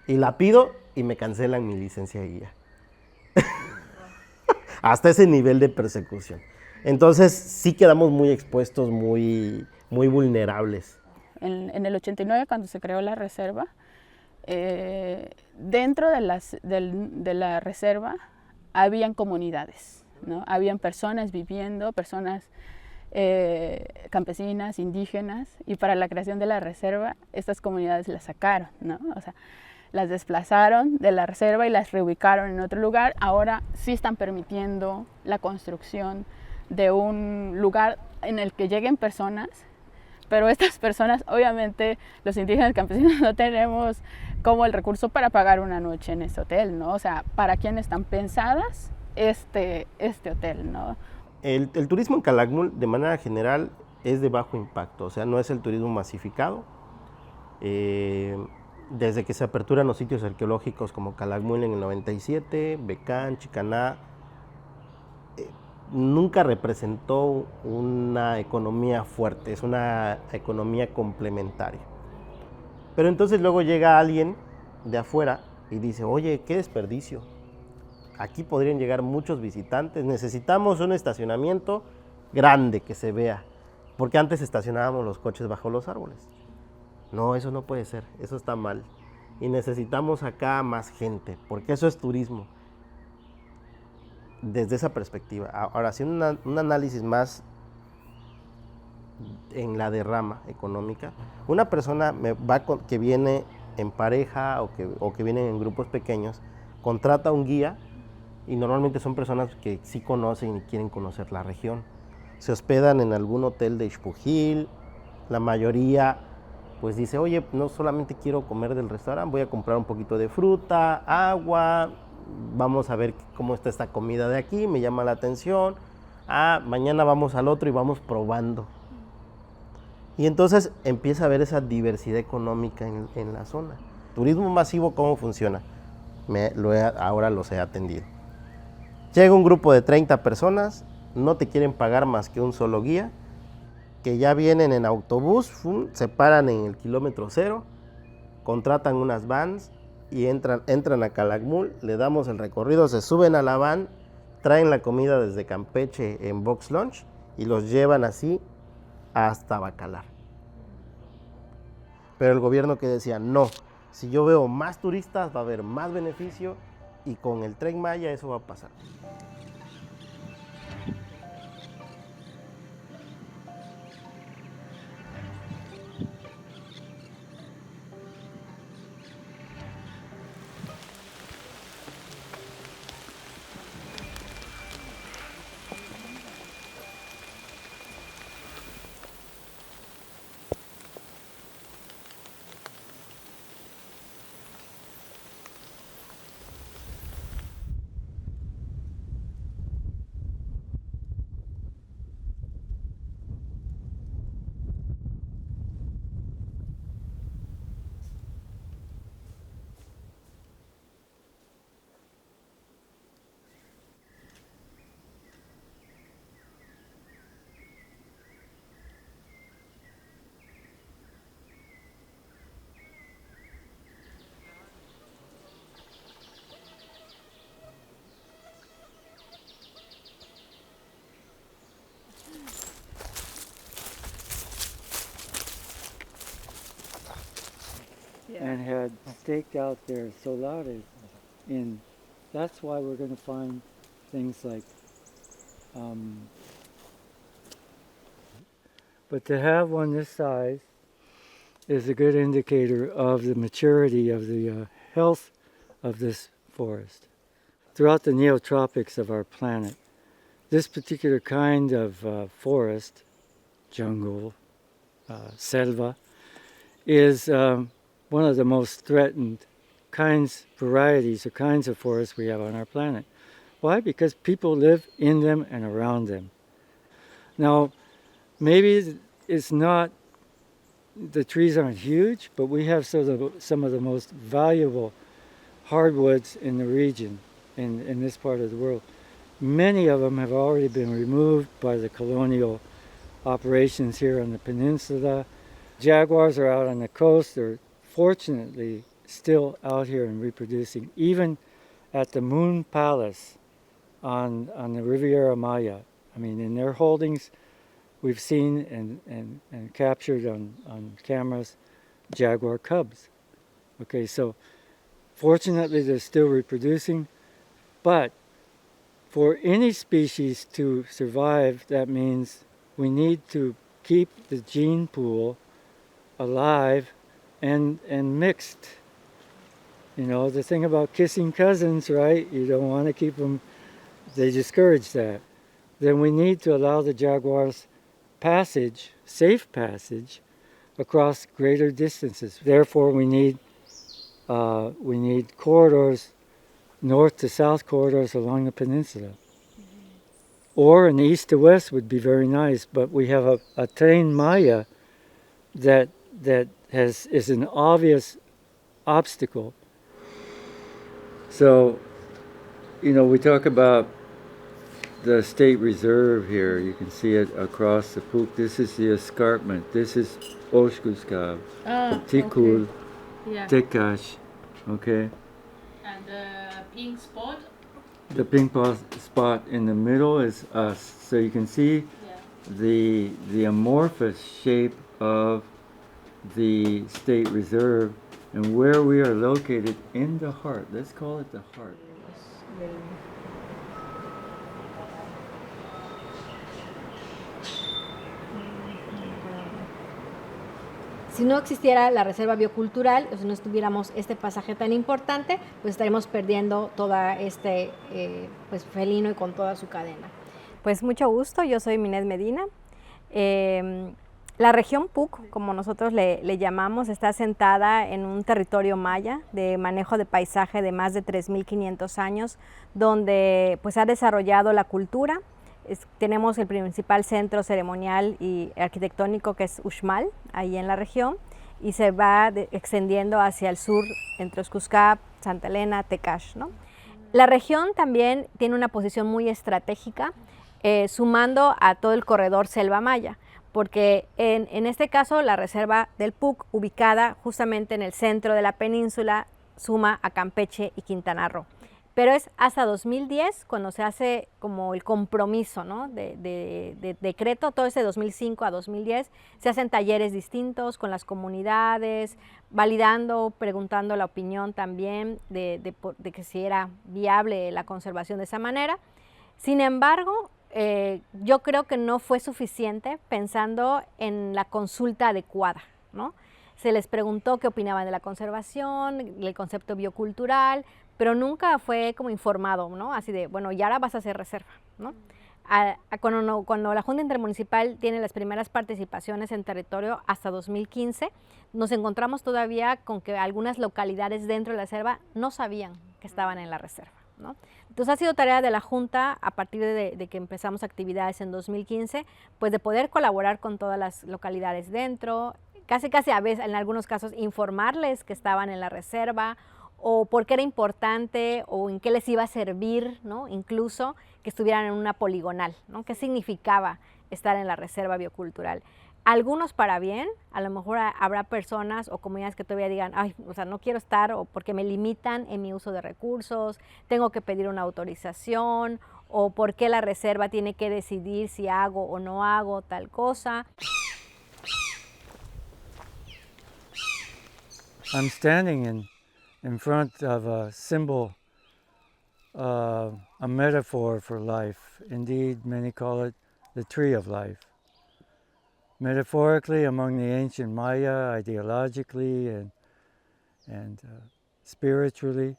Y la pido y me cancelan mi licencia de guía. Hasta ese nivel de persecución. Entonces sí quedamos muy expuestos, muy vulnerables. En el 89, cuando se creó la reserva, dentro de la reserva habían comunidades, ¿no? Habían personas viviendo, personas campesinas, indígenas, y para la creación de la reserva, estas comunidades las sacaron, ¿no? O sea, las desplazaron de la reserva y las reubicaron en otro lugar. Ahora sí están permitiendo la construcción de un lugar en el que lleguen personas, pero estas personas, obviamente, los indígenas campesinos no tenemos como el recurso para pagar una noche en este hotel, ¿no? O sea, ¿para quién están pensadas este hotel, ¿no? El turismo en Calakmul, de manera general, es de bajo impacto, o sea, no es el turismo masificado. Desde que se aperturan los sitios arqueológicos como Calakmul en el 97, Becán, Chicaná, nunca representó una economía fuerte, es una economía complementaria. Pero entonces luego llega alguien de afuera y dice, oye, qué desperdicio, aquí podrían llegar muchos visitantes, necesitamos un estacionamiento grande que se vea, porque antes estacionábamos los coches bajo los árboles. No, eso no puede ser, eso está mal. Y necesitamos acá más gente, porque eso es turismo. Desde esa perspectiva. Ahora, haciendo un análisis más en la derrama económica, una persona que viene en pareja o que vienen en grupos pequeños, contrata un guía y normalmente son personas que sí conocen y quieren conocer la región. Se hospedan en algún hotel de Xpujil, la mayoría pues dice, oye, no solamente quiero comer del restaurante, voy a comprar un poquito de fruta, agua, vamos a ver cómo está esta comida de aquí, me llama la atención, mañana vamos al otro y vamos probando. Y entonces empieza a haber esa diversidad económica en la zona. Turismo masivo, ¿cómo funciona? Ahora los he atendido. Llega un grupo de 30 personas, no te quieren pagar más que un solo guía, que ya vienen en autobús, se paran en el kilómetro 0, contratan unas vans y entran a Calakmul, le damos el recorrido, se suben a la van, traen la comida desde Campeche en Box Lunch y los llevan así hasta Bacalar. Pero el gobierno que decía, no, si yo veo más turistas va a haber más beneficio y con el Tren Maya eso va a pasar. and had staked out their solares in. That's why we're going to find things like, but to have one this size is a good indicator of the maturity of the health of this forest. Throughout the neotropics of our planet, this particular kind of forest, jungle, selva, is one of the most threatened varieties or kinds of forests we have on our planet. Why? Because people live in them and around them. Now, maybe it's not, the trees aren't huge, but we have some of the most valuable hardwoods in the region, in this part of the world. Many of them have already been removed by the colonial operations here on the peninsula. Jaguars are out on the coast. They're fortunately still out here and reproducing, even at the Moon Palace on the Riviera Maya. I mean, in their holdings, we've seen and captured on cameras jaguar cubs. Okay, so fortunately they're still reproducing, but for any species to survive, that means we need to keep the gene pool alive and mixed. You know, the thing about kissing cousins, right? You don't want to keep them, they discourage that. Then we need to allow the jaguars passage, safe passage, across greater distances. Therefore, we need corridors, north to south corridors along the peninsula. Or an east to west would be very nice, but we have a Tren Maya that is an obvious obstacle. So, you know, we talk about the state reserve here. You can see it across the Puk. This is the escarpment. This is Oshkuskab, Tikul, okay. Yeah. Tekash, okay? And the pink spot? The pink spot in the middle is us. So you can see the amorphous shape of the state reserve and where we are located in the heart. Let's call it the heart. Si no existiera la reserva biocultural, o si no estuviéramos este pasaje tan importante, pues estaremos perdiendo toda pues felino y con toda su cadena. Pues mucho gusto, yo soy Minette Medina. La región Puk, como nosotros le llamamos, está asentada en un territorio maya de manejo de paisaje de más de 3.500 años, donde pues ha desarrollado la cultura. Tenemos el principal centro ceremonial y arquitectónico, que es Uxmal, ahí en la región, y se va extendiendo hacia el sur, entre Oshkuskab, Santa Elena, Tekash, ¿no? La región también tiene una posición muy estratégica, sumando a todo el corredor selva maya, porque en este caso la reserva del Puk, ubicada justamente en el centro de la península, suma a Campeche y Quintana Roo. Pero es hasta 2010 cuando se hace como el compromiso, ¿no? de decreto. Todo ese 2005 a 2010 se hacen talleres distintos con las comunidades, validando, preguntando la opinión también de que si era viable la conservación de esa manera. Sin embargo, yo creo que no fue suficiente pensando en la consulta adecuada, ¿no? Se les preguntó qué opinaban de la conservación, el concepto biocultural, pero nunca fue como informado, ¿no? Así de, bueno, y ahora vas a hacer reserva, ¿no? Cuando la Junta Intermunicipal tiene las primeras participaciones en territorio hasta 2015, nos encontramos todavía con que algunas localidades dentro de la reserva no sabían que estaban en la reserva, ¿no? Entonces ha sido tarea de la Junta, a partir de que empezamos actividades en 2015, pues de poder colaborar con todas las localidades dentro, casi a veces, en algunos casos, informarles que estaban en la reserva, o por qué era importante, o en qué les iba a servir, ¿no? Incluso que estuvieran en una poligonal, ¿no? ¿Qué significaba estar en la reserva biocultural? Algunos para bien, a lo mejor habrá personas o comunidades que todavía digan, ay, o sea, no quiero estar, o porque me limitan en mi uso de recursos, tengo que pedir una autorización, o por qué la reserva tiene que decidir si hago o no hago tal cosa. I'm standing in front of a symbol, a metaphor for life. Indeed, many call it the tree of life. Metaphorically, among the ancient Maya, ideologically and spiritually,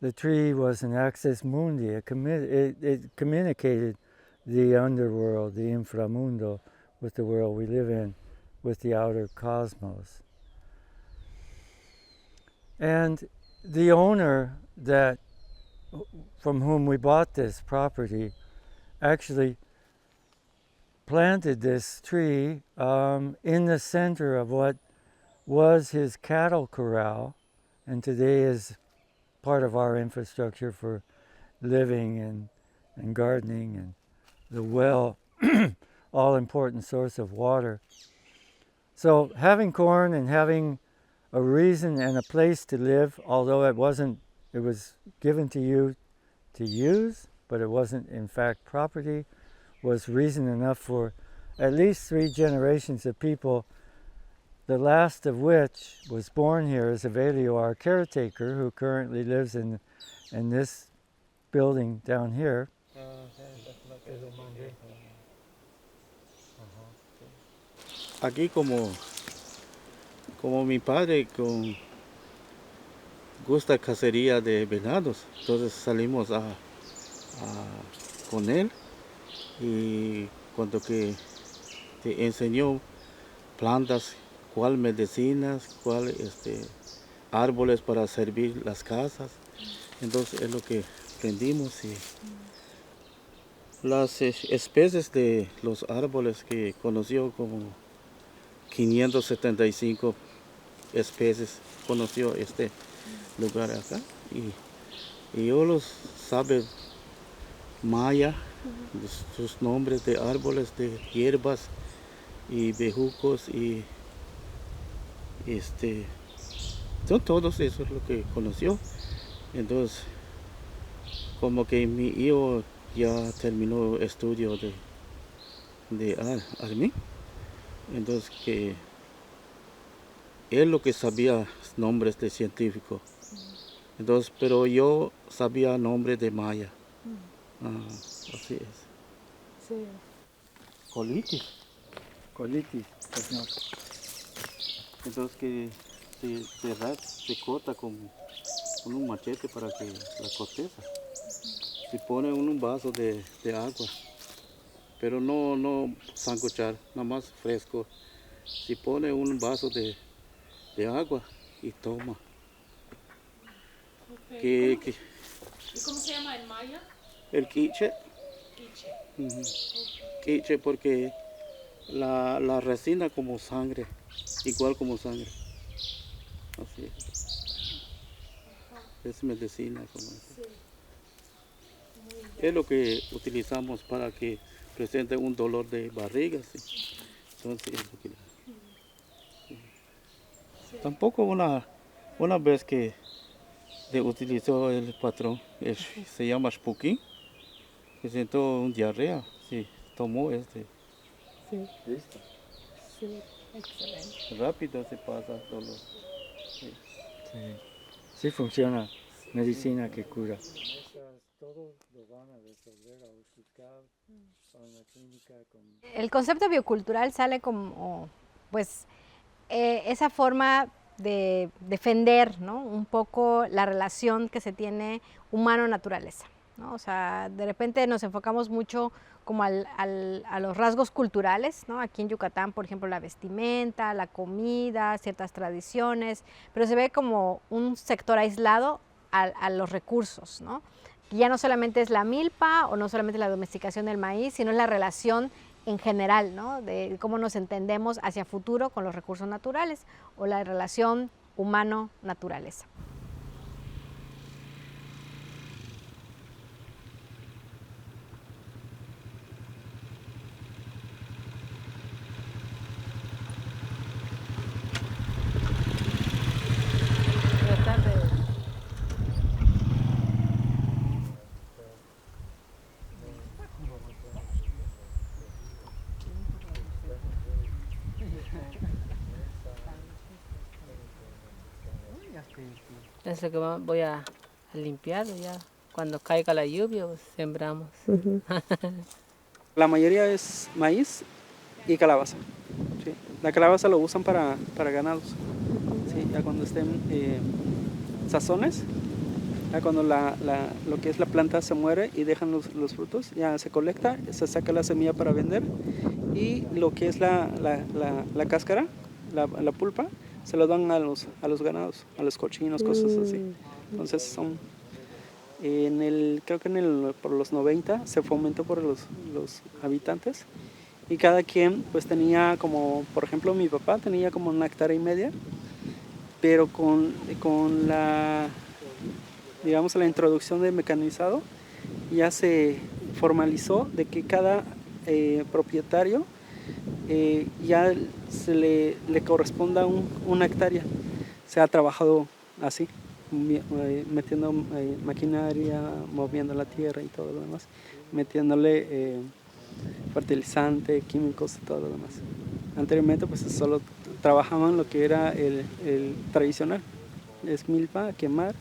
the tree was an axis mundi. It communicated the underworld, the inframundo, with the world we live in, with the outer cosmos. And the owner from whom we bought this property actually planted this tree in the center of what was his cattle corral, and today is part of our infrastructure for living and gardening, and the well, all-important source of water. So having corn and having a reason and a place to live, although it was given to you to use, but it wasn't in fact property, was reason enough for at least 3 generations of people, the last of which was born here as Evelio, our caretaker, who currently lives in this building down here. Aquí como mi padre gusta cacería de venados, entonces salimos con él, y cuando que te enseñó plantas, cuál medicinas, cuál árboles para servir las casas, entonces es lo que aprendimos. Y las especies de los árboles que conoció, como 575 especies conoció este lugar acá, y yo los sabe maya, sus nombres de árboles, de hierbas y bejucos, y son todos eso es lo que conoció. Entonces, como que mi hijo ya terminó estudio de army, entonces que él lo que sabía nombres de científicos, entonces, pero yo sabía nombres de maya. Así es. Sí. Colitis. Entonces que se corta con un machete para que la corteza. Se pone en un vaso de agua, pero no sancochar, nada más fresco. Se pone un vaso de agua y toma. Okay. ¿Y cómo se llama en maya? El quiche. Quiche porque la resina como sangre, igual como sangre. Así es. Es medicina como eso. Es lo que utilizamos para que presente un dolor de barriga. ¿Sí? Entonces es lo que... Tampoco una vez que utilizó el patrón, se llama Spooky, que sentó un diarrea, sí, tomó Sí, listo. Sí, excelente. Rápido se pasa dolor. Sí. Sí funciona, medicina que cura. Todos lo van a resolver a buscar con la clínica. El concepto biocultural sale como, pues, esa forma de defender, ¿no?, un poco la relación que se tiene humano-naturaleza, ¿no? O sea, de repente nos enfocamos mucho como a los rasgos culturales, ¿no? Aquí en Yucatán, por ejemplo, la vestimenta, la comida, ciertas tradiciones, pero se ve como un sector aislado a los recursos, ¿no? Y ya no solamente es la milpa o no solamente la domesticación del maíz, sino es la relación en general, ¿no?, de cómo nos entendemos hacia futuro con los recursos naturales o la relación humano-naturaleza. Es lo que voy a limpiar ya. Cuando caiga la lluvia, pues, sembramos. La mayoría es maíz y calabaza. ¿Sí? La calabaza lo usan para ganados. ¿Sí? Ya cuando estén sazones, ya cuando lo que es la planta se muere y dejan los frutos, ya se colecta, se saca la semilla para vender y lo que es la cáscara, la pulpa, se lo dan a los ganados, a los cochinos, cosas así. Entonces son, creo que por los 90 se fomentó por los habitantes y cada quien pues tenía como, por ejemplo mi papá tenía como 1,5 hectáreas, pero con la, digamos, la introducción del mecanizado ya se formalizó de que cada propietario ya se le corresponda 1 hectárea. Se ha trabajado así, metiendo maquinaria, moviendo la tierra y todo lo demás, metiéndole fertilizante, químicos y todo lo demás. Anteriormente pues solo trabajaban lo que era el tradicional, es milpa, quemar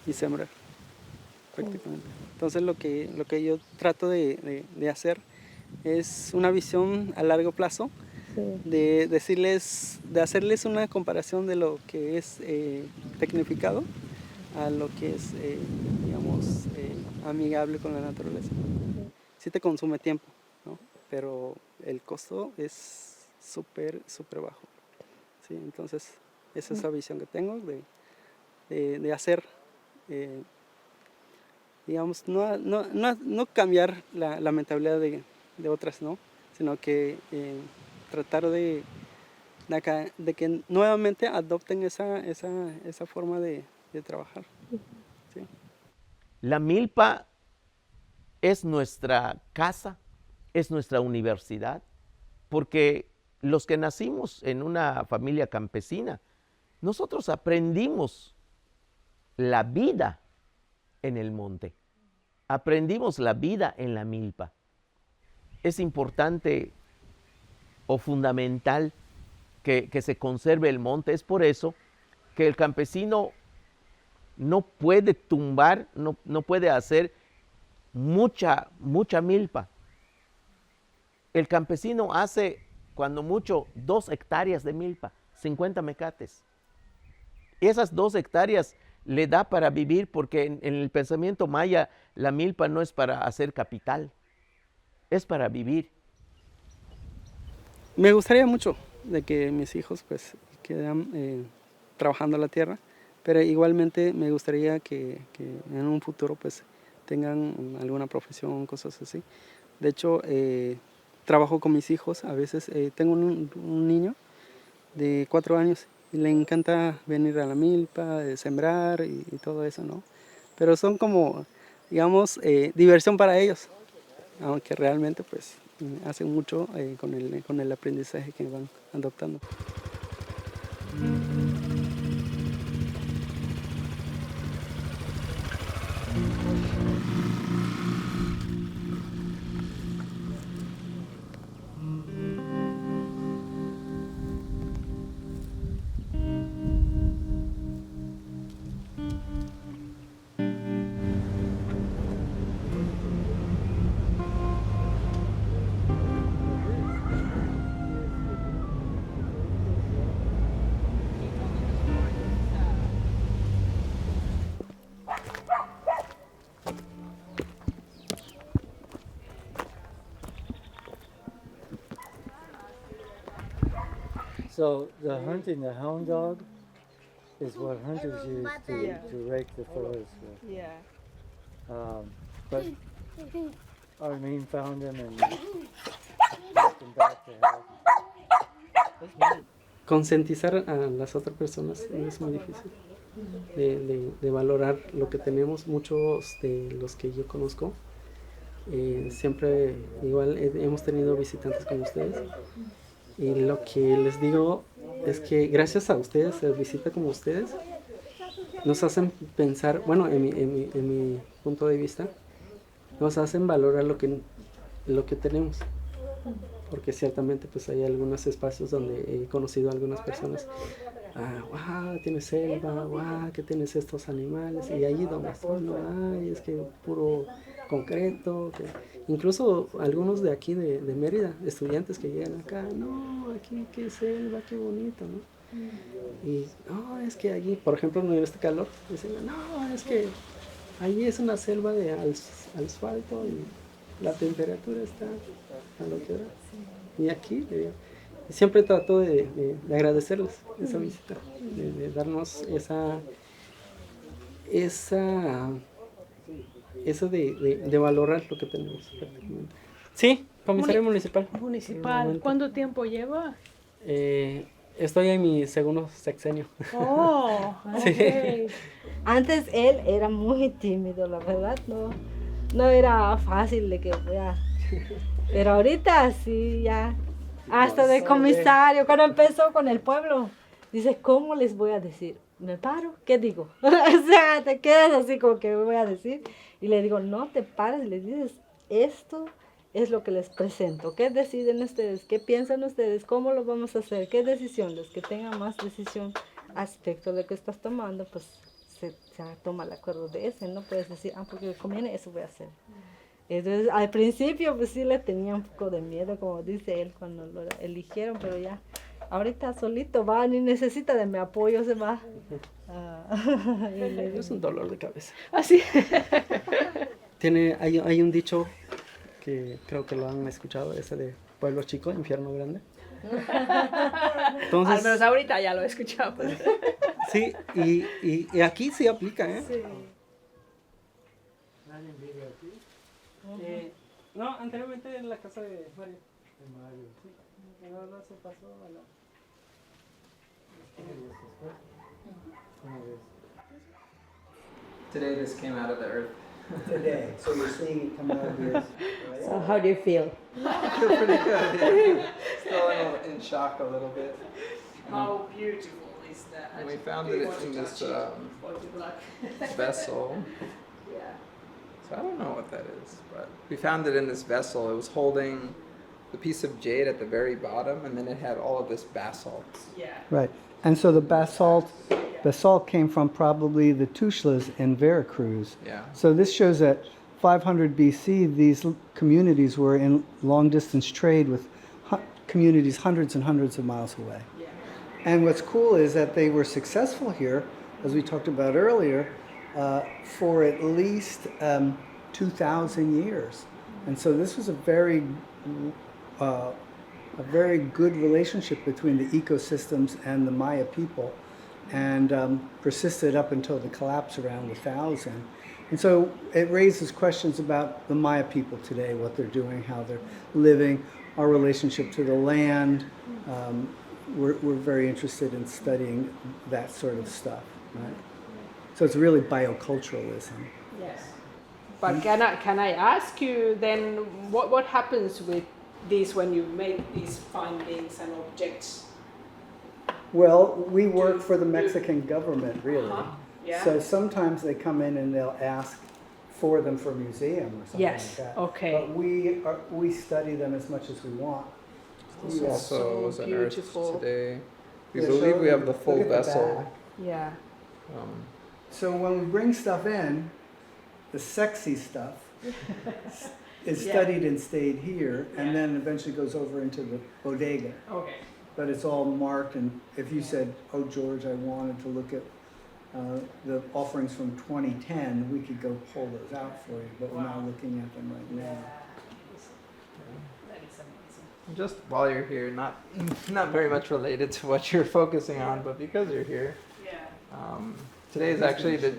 y sembrar prácticamente. Entonces lo que yo trato de hacer es una visión a largo plazo, de hacerles una comparación de lo que es tecnificado a lo que es, digamos, amigable con la naturaleza. Sí te consume tiempo, ¿no? Pero el costo es súper bajo. ¿Sí? Entonces esa es la visión que tengo de hacer, digamos, no cambiar la mentalidad de otras, ¿no? Sino que tratar de que nuevamente adopten esa forma de trabajar. ¿Sí? La milpa es nuestra casa, es nuestra universidad, porque los que nacimos en una familia campesina, nosotros aprendimos la vida en el monte, aprendimos la vida en la milpa. Es importante o fundamental que se conserve el monte. Es por eso que el campesino no puede tumbar, no puede hacer mucha milpa. El campesino hace cuando mucho 2 hectáreas de milpa, 50 mecates. Esas 2 hectáreas le da para vivir, porque en el pensamiento maya la milpa no es para hacer capital, es para vivir. Me gustaría mucho de que mis hijos pues quedan trabajando la tierra, pero igualmente me gustaría que en un futuro pues tengan alguna profesión, cosas así. De hecho, trabajo con mis hijos, a veces tengo un niño de 4 años y le encanta venir a la milpa, sembrar y todo eso, ¿no? Pero son como, digamos, diversión para ellos, aunque realmente pues hacen mucho con el aprendizaje que van adoptando. So the hunting the hound dog is what hunters use to rake the forest with. Yeah. But Armin found him and brought him back to health. Concientizar a las otras personas es muy difícil de valorar lo que tenemos. Muchos de los que yo conozco siempre igual hemos tenido visitantes como ustedes, y lo que les digo es que gracias a ustedes, a visita como ustedes, nos hacen pensar, bueno, en mi punto de vista, nos hacen valorar lo que tenemos, porque ciertamente pues hay algunos espacios donde he conocido a algunas personas wow, tienes selva, wow, que tienes estos animales, y allí donde estoy, no, ay, es que puro concreto, incluso algunos de aquí de Mérida, estudiantes que llegan acá, no, aquí qué selva, qué bonito, ¿no? Y no, es que allí, por ejemplo, en este calor, dicen, no, es que allí es una selva de asfalto y la temperatura está a lo que da. Y aquí siempre trato de agradecerles esa visita, de darnos eso de valorar lo que tenemos prácticamente. Sí, comisario municipal. Municipal. ¿Cuánto tiempo lleva? Estoy en mi segundo sexenio. Oh, sí. Okay. Antes él era muy tímido, la verdad, no era fácil de que vea. Pero ahorita sí, ya. Hasta de comisario, cuando empezó con el pueblo, dice, ¿cómo les voy a decir? ¿Me paro? ¿Qué digo? O sea, te quedas así como que me voy a decir. Y le digo, no te pares, le dices, esto es lo que les presento. ¿Qué deciden ustedes? ¿Qué piensan ustedes? ¿Cómo lo vamos a hacer? ¿Qué decisión? Los que tengan más decisión aspecto de lo que estás tomando, pues se toma el acuerdo de ese. No puedes decir, porque me conviene, eso voy a hacer. Entonces, al principio, pues sí le tenía un poco de miedo, como dice él, cuando lo eligieron, pero ya, ahorita solito va, ni necesita de mi apoyo, se va. Es un dolor de cabeza. Así. Hay un dicho que creo que lo han escuchado, ese de pueblo chico, infierno grande. Entonces, al menos ahorita ya lo he escuchado. Pues. Sí, y aquí sí aplica, ¿eh? Sí. ¿Nadie vive aquí? No, anteriormente en la casa de Mario. De Mario, sí. No se pasó a la... Today this came out of the earth. Today, so you're seeing it come out of here. Right? So how do you feel? I feel pretty good. Yeah. Still in shock a little bit. How beautiful is that? And we found it in this vessel. Yeah. So I don't know what that is, but we found it in this vessel. It was holding the piece of jade at the very bottom, and then it had all of this basalt. Yeah. Right. And so the basalt came from probably the Tuxtlas in Veracruz. Yeah. So this shows that 500 BC, these communities were in long-distance trade with communities hundreds and hundreds of miles away. Yeah. And what's cool is that they were successful here, as we talked about earlier, for at least 2,000 years. And so this was a very good relationship between the ecosystems and the Maya people, and persisted up until the collapse around 1000. And so it raises questions about the Maya people today, what they're doing, how they're living, our relationship to the land. We're very interested in studying that sort of stuff, right? So it's really bioculturalism. Yes. But can I ask you then, what happens with this when you make these findings and objects? Well, we work for the Mexican government, really. Yeah. So sometimes they come in and they'll ask for them for a museum or something Yes. like that. Okay. But we study them as much as we want. This Yeah. also was unearthed beautiful. today. We Yeah, believe so we have the look full at the vessel. back. Yeah. So when we bring stuff in, the sexy stuff is Yeah. studied and stayed here, and then eventually goes over into the bodega. Okay. But it's all marked, and if you said, oh, George, I wanted to look at the offerings from 2010, we could go pull those out for you, but we're not looking at them right now. That is amazing. Just while you're here, not very much related to what you're focusing on, but because you're here, today's actually the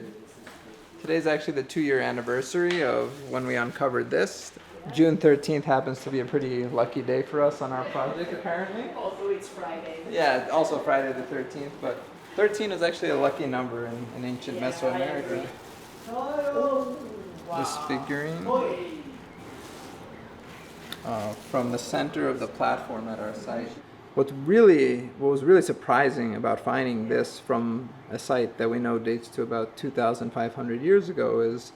2-year anniversary of when we uncovered this. June 13th happens to be a pretty lucky day for us on our project, apparently. Although it's Friday. Yeah, also Friday the 13th, but 13 is actually a lucky number in ancient Mesoamerica. This figurine from the center of the platform at our site. What was really surprising about finding this from a site that we know dates to about 2,500 years ago is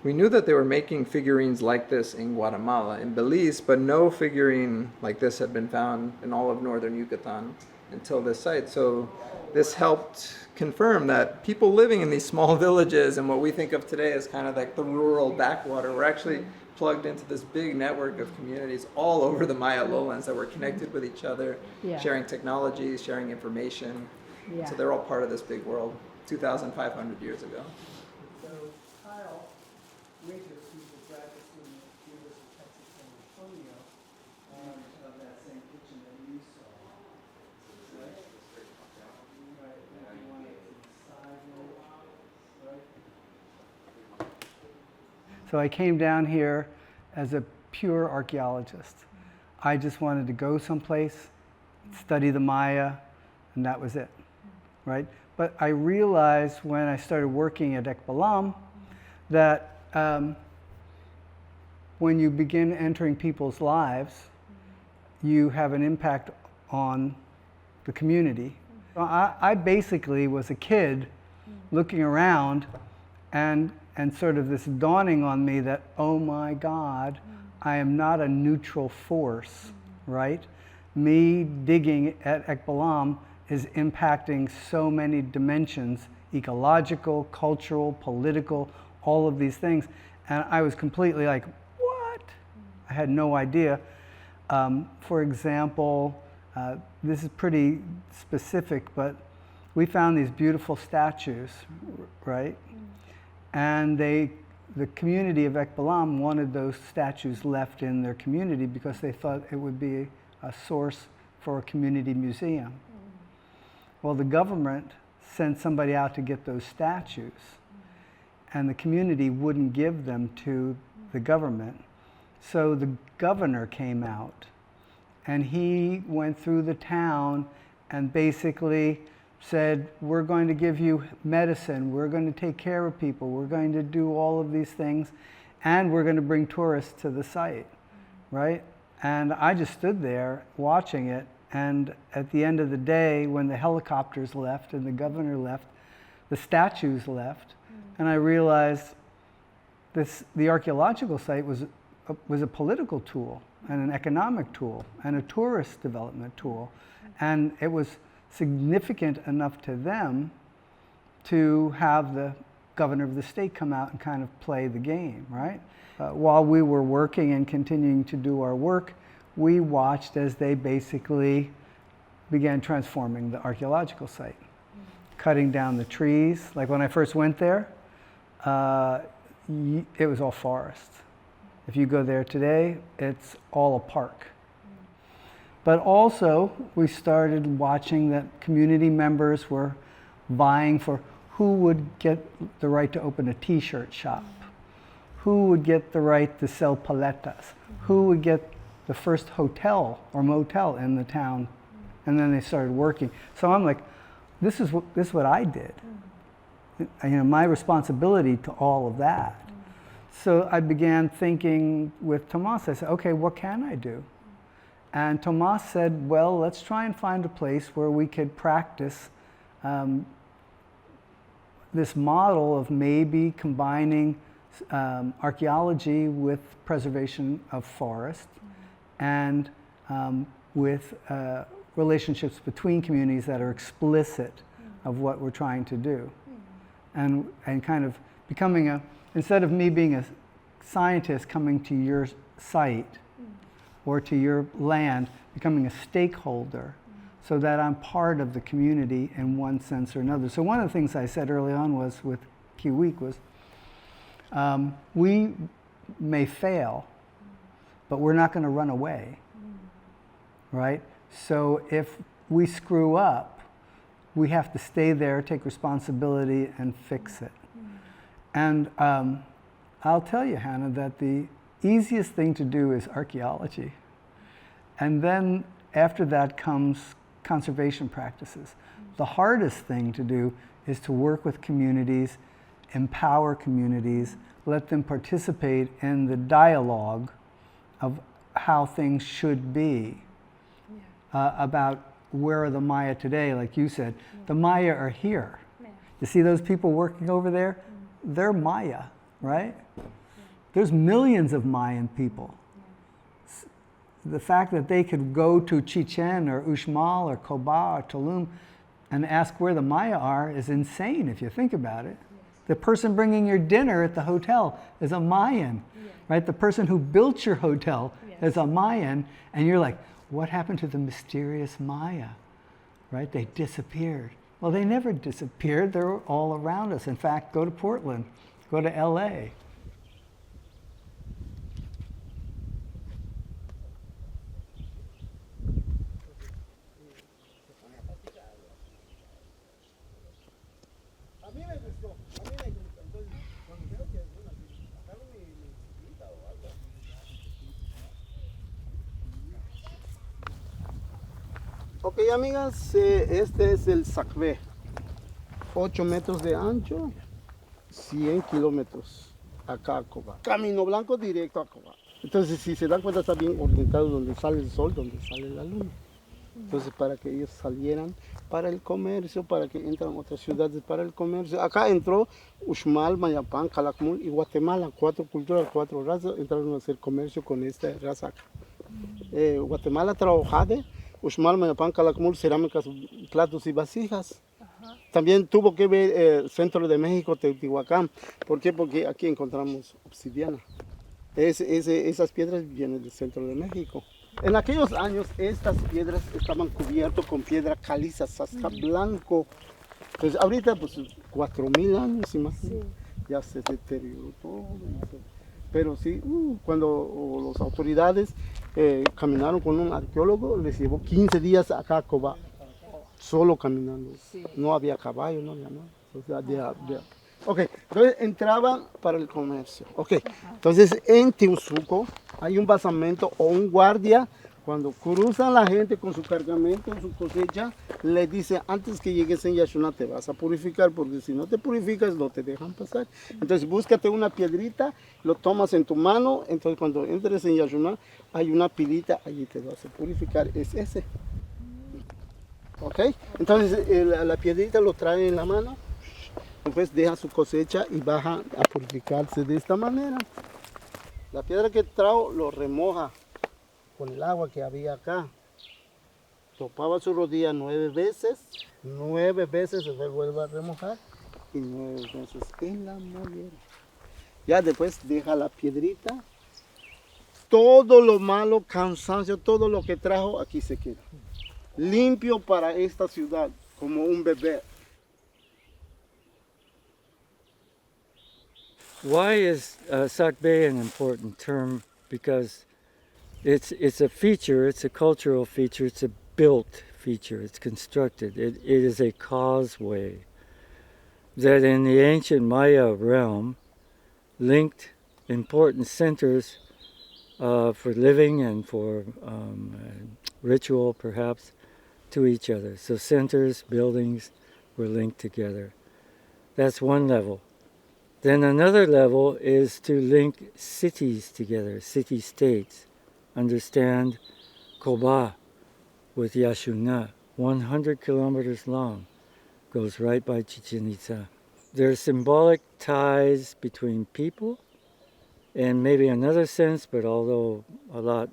we knew that they were making figurines like this in Guatemala, in Belize, but no figurine like this had been found in all of northern Yucatan until this site. So this helped confirm that people living in these small villages and what we think of today as kind of like the rural backwater were actually plugged into this big network of communities all over the Maya lowlands that were connected with each other, sharing technologies, sharing information. So they're all part of this big world 2,500 years ago. So Kyle Winters, who's a graduate student at the University of Texas San Antonio, of that same kitchen that you saw. Right? Right. And you want it to the side row, right? So I came down here as a pure archaeologist. I just wanted to go someplace, study the Maya, and that was it, right? But I realized when I started working at Ekbalam that when you begin entering people's lives, you have an impact on the community. I basically was a kid looking around and sort of this dawning on me that, oh my God, I am not a neutral force, right? Me digging at Ekbalam is impacting so many dimensions, ecological, cultural, political, all of these things. And I was completely like, what? I had no idea. For example, this is pretty specific, but we found these beautiful statues, right? And the community of Ekbalam wanted those statues left in their community because they thought it would be a source for a community museum. Well, the government sent somebody out to get those statues, and the community wouldn't give them to the government. So the governor came out, and he went through the town and basically said, we're going to give you medicine, we're going to take care of people, we're going to do all of these things, and we're going to bring tourists to the site, right? And I just stood there watching it, and at the end of the day, when the helicopters left and the governor left, the statues left, and I realized the archaeological site was a political tool, and an economic tool, and a tourist development tool, and it was significant enough to them to have the governor of the state come out and kind of play the game, right? While we were working and continuing to do our work, we watched as they basically began transforming the archaeological site, cutting down the trees. Like when I first went there, it was all forest. If you go there today, it's all a park. But also, we started watching that community members were vying for who would get the right to open a t-shirt shop, who would get the right to sell paletas, who would get the first hotel or motel in the town, and then they started working. So I'm like, this is what I did. You know, my responsibility to all of that. So I began thinking with Tomas, I said, okay, what can I do? And Tomas said, well, let's try and find a place where we could practice this model of maybe combining archaeology with preservation of forest and with relationships between communities that are explicit of what we're trying to do. And kind of becoming instead of me being a scientist coming to your site or to your land, becoming a stakeholder so that I'm part of the community in one sense or another. So one of the things I said early on was with Kiwik was, we may fail, but we're not going to run away, right? So if we screw up, we have to stay there, take responsibility, and fix it. And I'll tell you, Hannah, that the easiest thing to do is archaeology. And then after that comes conservation practices. The hardest thing to do is to work with communities, empower communities, let them participate in the dialogue of how things should be, about where are the Maya today, like you said. The Maya are here. You see those people working over there? They're Maya, right? There's millions of Mayan people. The fact that they could go to Chichen or Uxmal or Coba or Tulum and ask where the Maya are is insane if you think about it. The person bringing your dinner at the hotel is a Mayan, right? The person who built your hotel is a Mayan, and you're like, what happened to the mysterious Maya, right? They disappeared. Well, they never disappeared. They're all around us. In fact, go to Portland, go to LA. Ok, amigas, este es el Sacbé, 8 metros de ancho, 100 kilómetros acá a Coba. Camino blanco directo a Coba. Entonces, si se dan cuenta, está bien orientado donde sale el sol, donde sale la luna. Entonces, para que ellos salieran para el comercio, para que entran otras ciudades para el comercio. Acá entró Uxmal, Mayapán, Calakmul y Guatemala, 4 culturas, 4 razas, entraron a hacer comercio con esta raza acá. Guatemala trabajaba. Uxmal, Mayapán, Calakmul, cerámicas, platos y vasijas. También tuvo que ver el centro de México, Teotihuacán. ¿Por qué? Porque aquí encontramos obsidiana. Esas piedras vienen del centro de México. En aquellos años estas piedras estaban cubiertas con piedra caliza, hasta blanco. Entonces ahorita pues 4.000 años y más, ya se deterioró todo. Pero sí, cuando las autoridades caminaron con un arqueólogo, les llevó 15 días acá a Coba, solo caminando. No había caballo, no había nada. O sea, Ok, entonces entraban para el comercio. Ok, entonces en Tiuzuco hay un basamento o un guardia. Cuando cruzan la gente con su cargamento, su cosecha, le dice, antes que llegues en Yaxuna te vas a purificar, porque si no te purificas no te dejan pasar. Entonces búscate una piedrita, lo tomas en tu mano, entonces cuando entres en Yaxuna hay una pilita, allí te vas a purificar, es ese. Ok, entonces la piedrita lo trae en la mano, después deja su cosecha y baja a purificarse de esta manera. La piedra que trajo lo remoja con el agua que había acá. Topaba su rodilla 9 veces, 9 veces se vuelve a remojar y 9 veces en la mollera. Ya después deja la piedrita, todo lo malo, cansancio, todo lo que trajo aquí se queda. Limpio para esta ciudad, como un bebé. Why is Sacbé an important term? Because it's a feature, it's a cultural feature, it's a built feature, it's constructed. It is a causeway that in the ancient Maya realm linked important centers for living and for ritual perhaps to each other. So centers, buildings were linked together. That's one level. Then another level is to link cities together, city-states. Understand Coba with Yaxuna, 100 kilometers long, goes right by Chichen Itza. There are symbolic ties between people and maybe another sense, but although a lot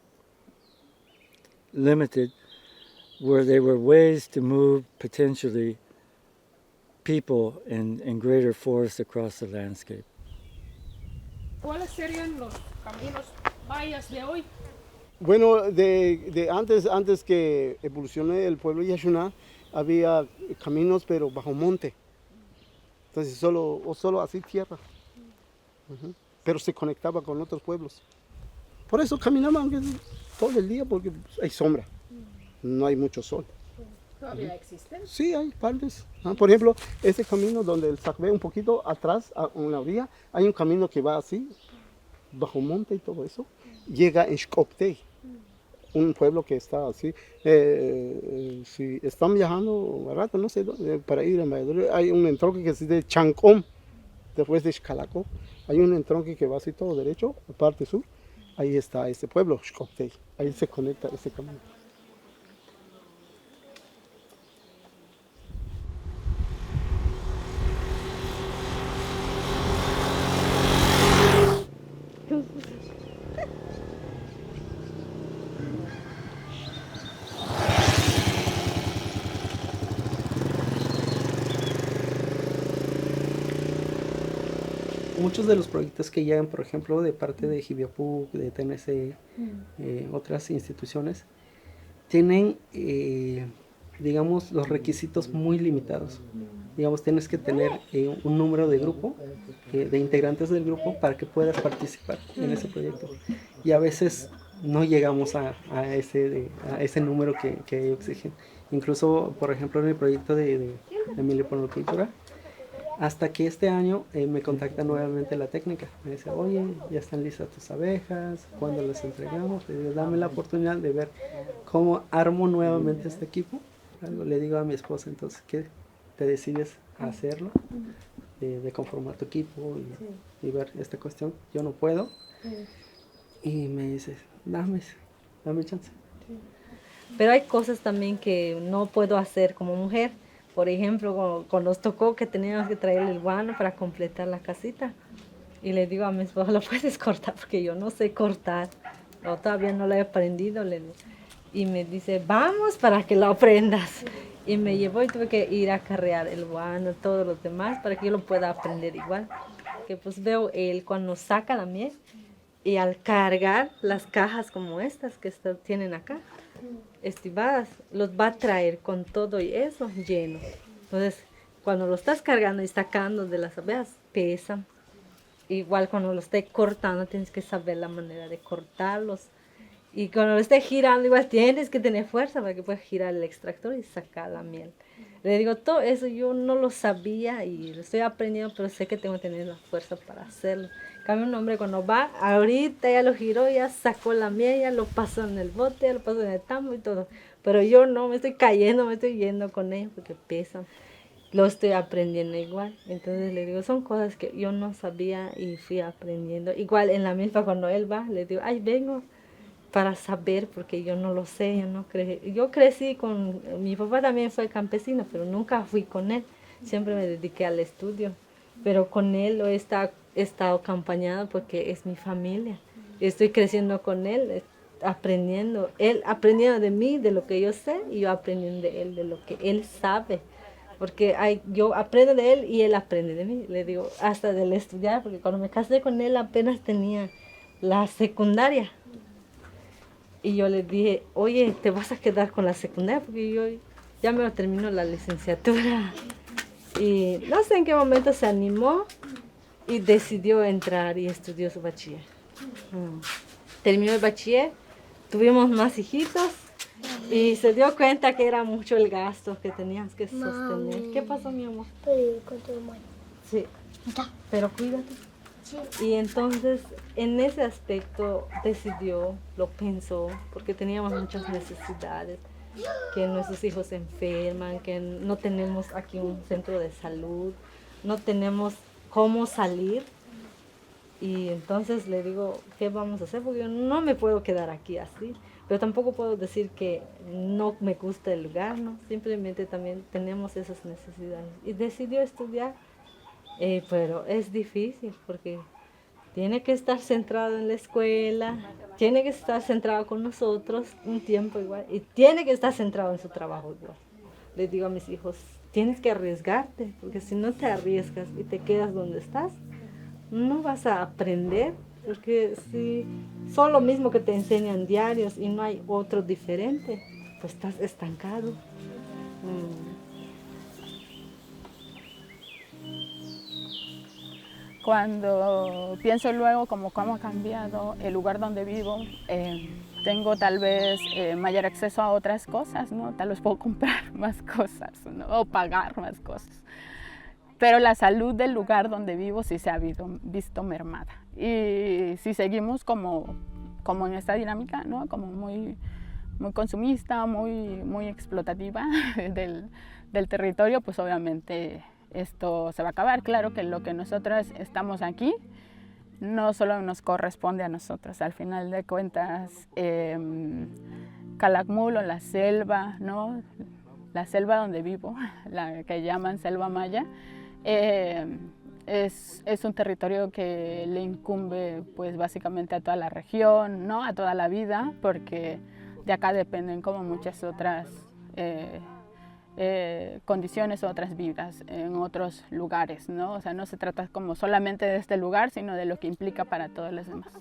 limited, where they were ways to move potentially people in greater force across the landscape. ¿Cuáles serían los caminos mayas de hoy? Bueno, de antes que evolucione el pueblo Yaxuna, había caminos pero bajo monte. Entonces solo así tierra. Pero se conectaba con otros pueblos. Por eso caminaban todo el día porque hay sombra. No hay mucho sol. ¿Todavía existen? Sí, hay partes. Por ejemplo, ese camino donde el Sacbé un poquito atrás, a una orilla, hay un camino que va así, bajo monte y todo eso. Llega en Xcoptey, un pueblo que está así. Si están viajando a rato, no sé, para ir a Valladolid, hay un entronque que es de Chancón, después de Xcalacó. Hay un entronque que va así todo derecho, la parte sur. Ahí está ese pueblo, Xcoptey. Ahí se conecta ese camino. muchos de los proyectos que llegan, por ejemplo, de parte de Jibiapuk, de TNC, otras instituciones, tienen, digamos, los requisitos muy limitados. Digamos, tienes que tener un número de grupo, de integrantes del grupo, para que puedas participar en ese proyecto. Y a veces no llegamos a ese número que ellos exigen. Incluso, por ejemplo, en el proyecto de Miliponicultura, hasta que este año me contacta nuevamente la técnica. Me dice, oye, ya están listas tus abejas, ¿cuándo las entregamos? Le digo, dame la oportunidad de ver cómo armo nuevamente este equipo. Le digo a mi esposa, entonces, ¿qué te decides a hacerlo? De conformar tu equipo y ver esta cuestión. Yo no puedo. Y me dice, dame chance. Pero hay cosas también que no puedo hacer como mujer. Por ejemplo, cuando nos tocó que teníamos que traer el guano para completar la casita. Y le digo a mi esposo, ¿lo puedes cortar? Porque yo no sé cortar. No, todavía no lo he aprendido. Y me dice, vamos para que lo aprendas. Y me llevó y tuve que ir a carrear el guano, todos los demás, para que yo lo pueda aprender igual. Que pues veo él cuando saca la miel y al cargar las cajas como estas que tienen acá, estivadas, los va a traer con todo y eso lleno. Entonces, cuando lo estás cargando y sacando de las abejas, pesan. Igual cuando lo estés cortando, tienes que saber la manera de cortarlos. Y cuando lo estés girando, igual tienes que tener fuerza para que puedas girar el extractor y sacar la miel. Le digo, todo eso yo no lo sabía y lo estoy aprendiendo, pero sé que tengo que tener la fuerza para hacerlo. En cambio, un hombre cuando va, ahorita ya lo giró, ya sacó la miel, ya lo pasó en el bote, ya lo pasó en el tambo y todo. Pero yo no, me estoy cayendo, me estoy yendo con ellos porque pesan. Lo estoy aprendiendo igual. Entonces le digo, son cosas que yo no sabía y fui aprendiendo. Igual en la milpa cuando él va, le digo, ay, vengo para saber, porque yo no lo sé, yo crecí con, mi papá también fue campesino, pero nunca fui con él, siempre me dediqué al estudio, pero con él lo he estado acompañado porque es mi familia, estoy creciendo con él, aprendiendo, él aprendiendo de mí, de lo que yo sé, y yo aprendiendo de él, de lo que él sabe, porque yo aprendo de él y él aprende de mí, le digo, hasta del estudiar, porque cuando me casé con él apenas tenía la secundaria. Y yo le dije, oye, ¿te vas a quedar con la secundaria? Porque yo ya me lo termino la licenciatura. Y no sé en qué momento se animó y decidió entrar y estudió su bachiller. Terminó el bachiller, tuvimos más hijitos y se dio cuenta que era mucho el gasto que teníamos que sostener. Mami. ¿Qué pasó, mi amor? Sí, pero cuídate. Y entonces en ese aspecto decidió, lo pensó, porque teníamos muchas necesidades, que nuestros hijos se enferman, que no tenemos aquí un centro de salud, no tenemos cómo salir. Y entonces le digo, ¿qué vamos a hacer? Porque yo no me puedo quedar aquí así, pero tampoco puedo decir que no me gusta el lugar, ¿no? Simplemente también tenemos esas necesidades. Y decidió estudiar. Pero es difícil porque tiene que estar centrado en la escuela, tiene que estar centrado con nosotros un tiempo igual y tiene que estar centrado en su trabajo igual. Les digo a mis hijos, tienes que arriesgarte, porque si no te arriesgas y te quedas donde estás, no vas a aprender, porque si son lo mismo que te enseñan diarios y no hay otro diferente, pues estás estancado. Cuando pienso luego como cómo ha cambiado el lugar donde vivo, tengo tal vez mayor acceso a otras cosas, ¿no? Tal vez puedo comprar más cosas, ¿no? O pagar más cosas. Pero la salud del lugar donde vivo sí se ha visto mermada. Y si seguimos como en esta dinámica, ¿no? Como muy consumista, muy explotativa del territorio, pues obviamente esto se va a acabar. Claro que lo que nosotros estamos aquí no solo nos corresponde a nosotros. Al final de cuentas, Calakmul o la selva, ¿no? La selva donde vivo, la que llaman selva maya, es un territorio que le incumbe pues básicamente a toda la región, ¿no? A toda la vida, porque de acá dependen como muchas otras condiciones, otras vidas en otros lugares, ¿no? O sea, no se trata como solamente de este lugar, sino de lo que implica para todos los demás.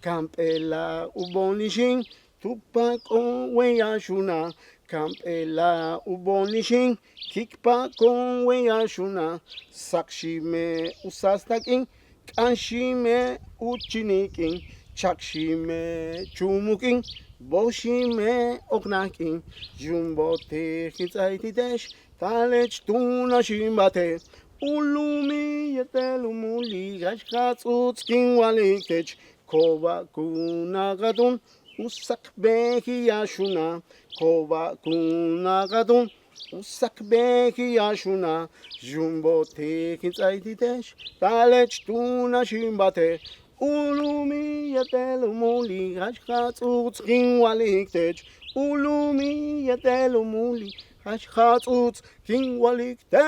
Campela ubonishin, tupak on weyashuna. Campela ubonishin, kikpak on weyashuna. Sakshime usastakin, kanshime uchinikin. Chakshime chumukin, boshime oknakin. Jumbote hitzaitidesh, talech tunashimbate. Ulumi yetelumuli, gashkatsutskin waliktech. Kova kunagadun, usak behi yashuna. Kova kunagadun, usak behi yashuna. Jumbo tekin zaitidesh, talech tuna shimbate. Ulumi yetelumuli, hashkatzutkin waliktech. Ulumi yetelumuli, hashkatzutkin waliktech.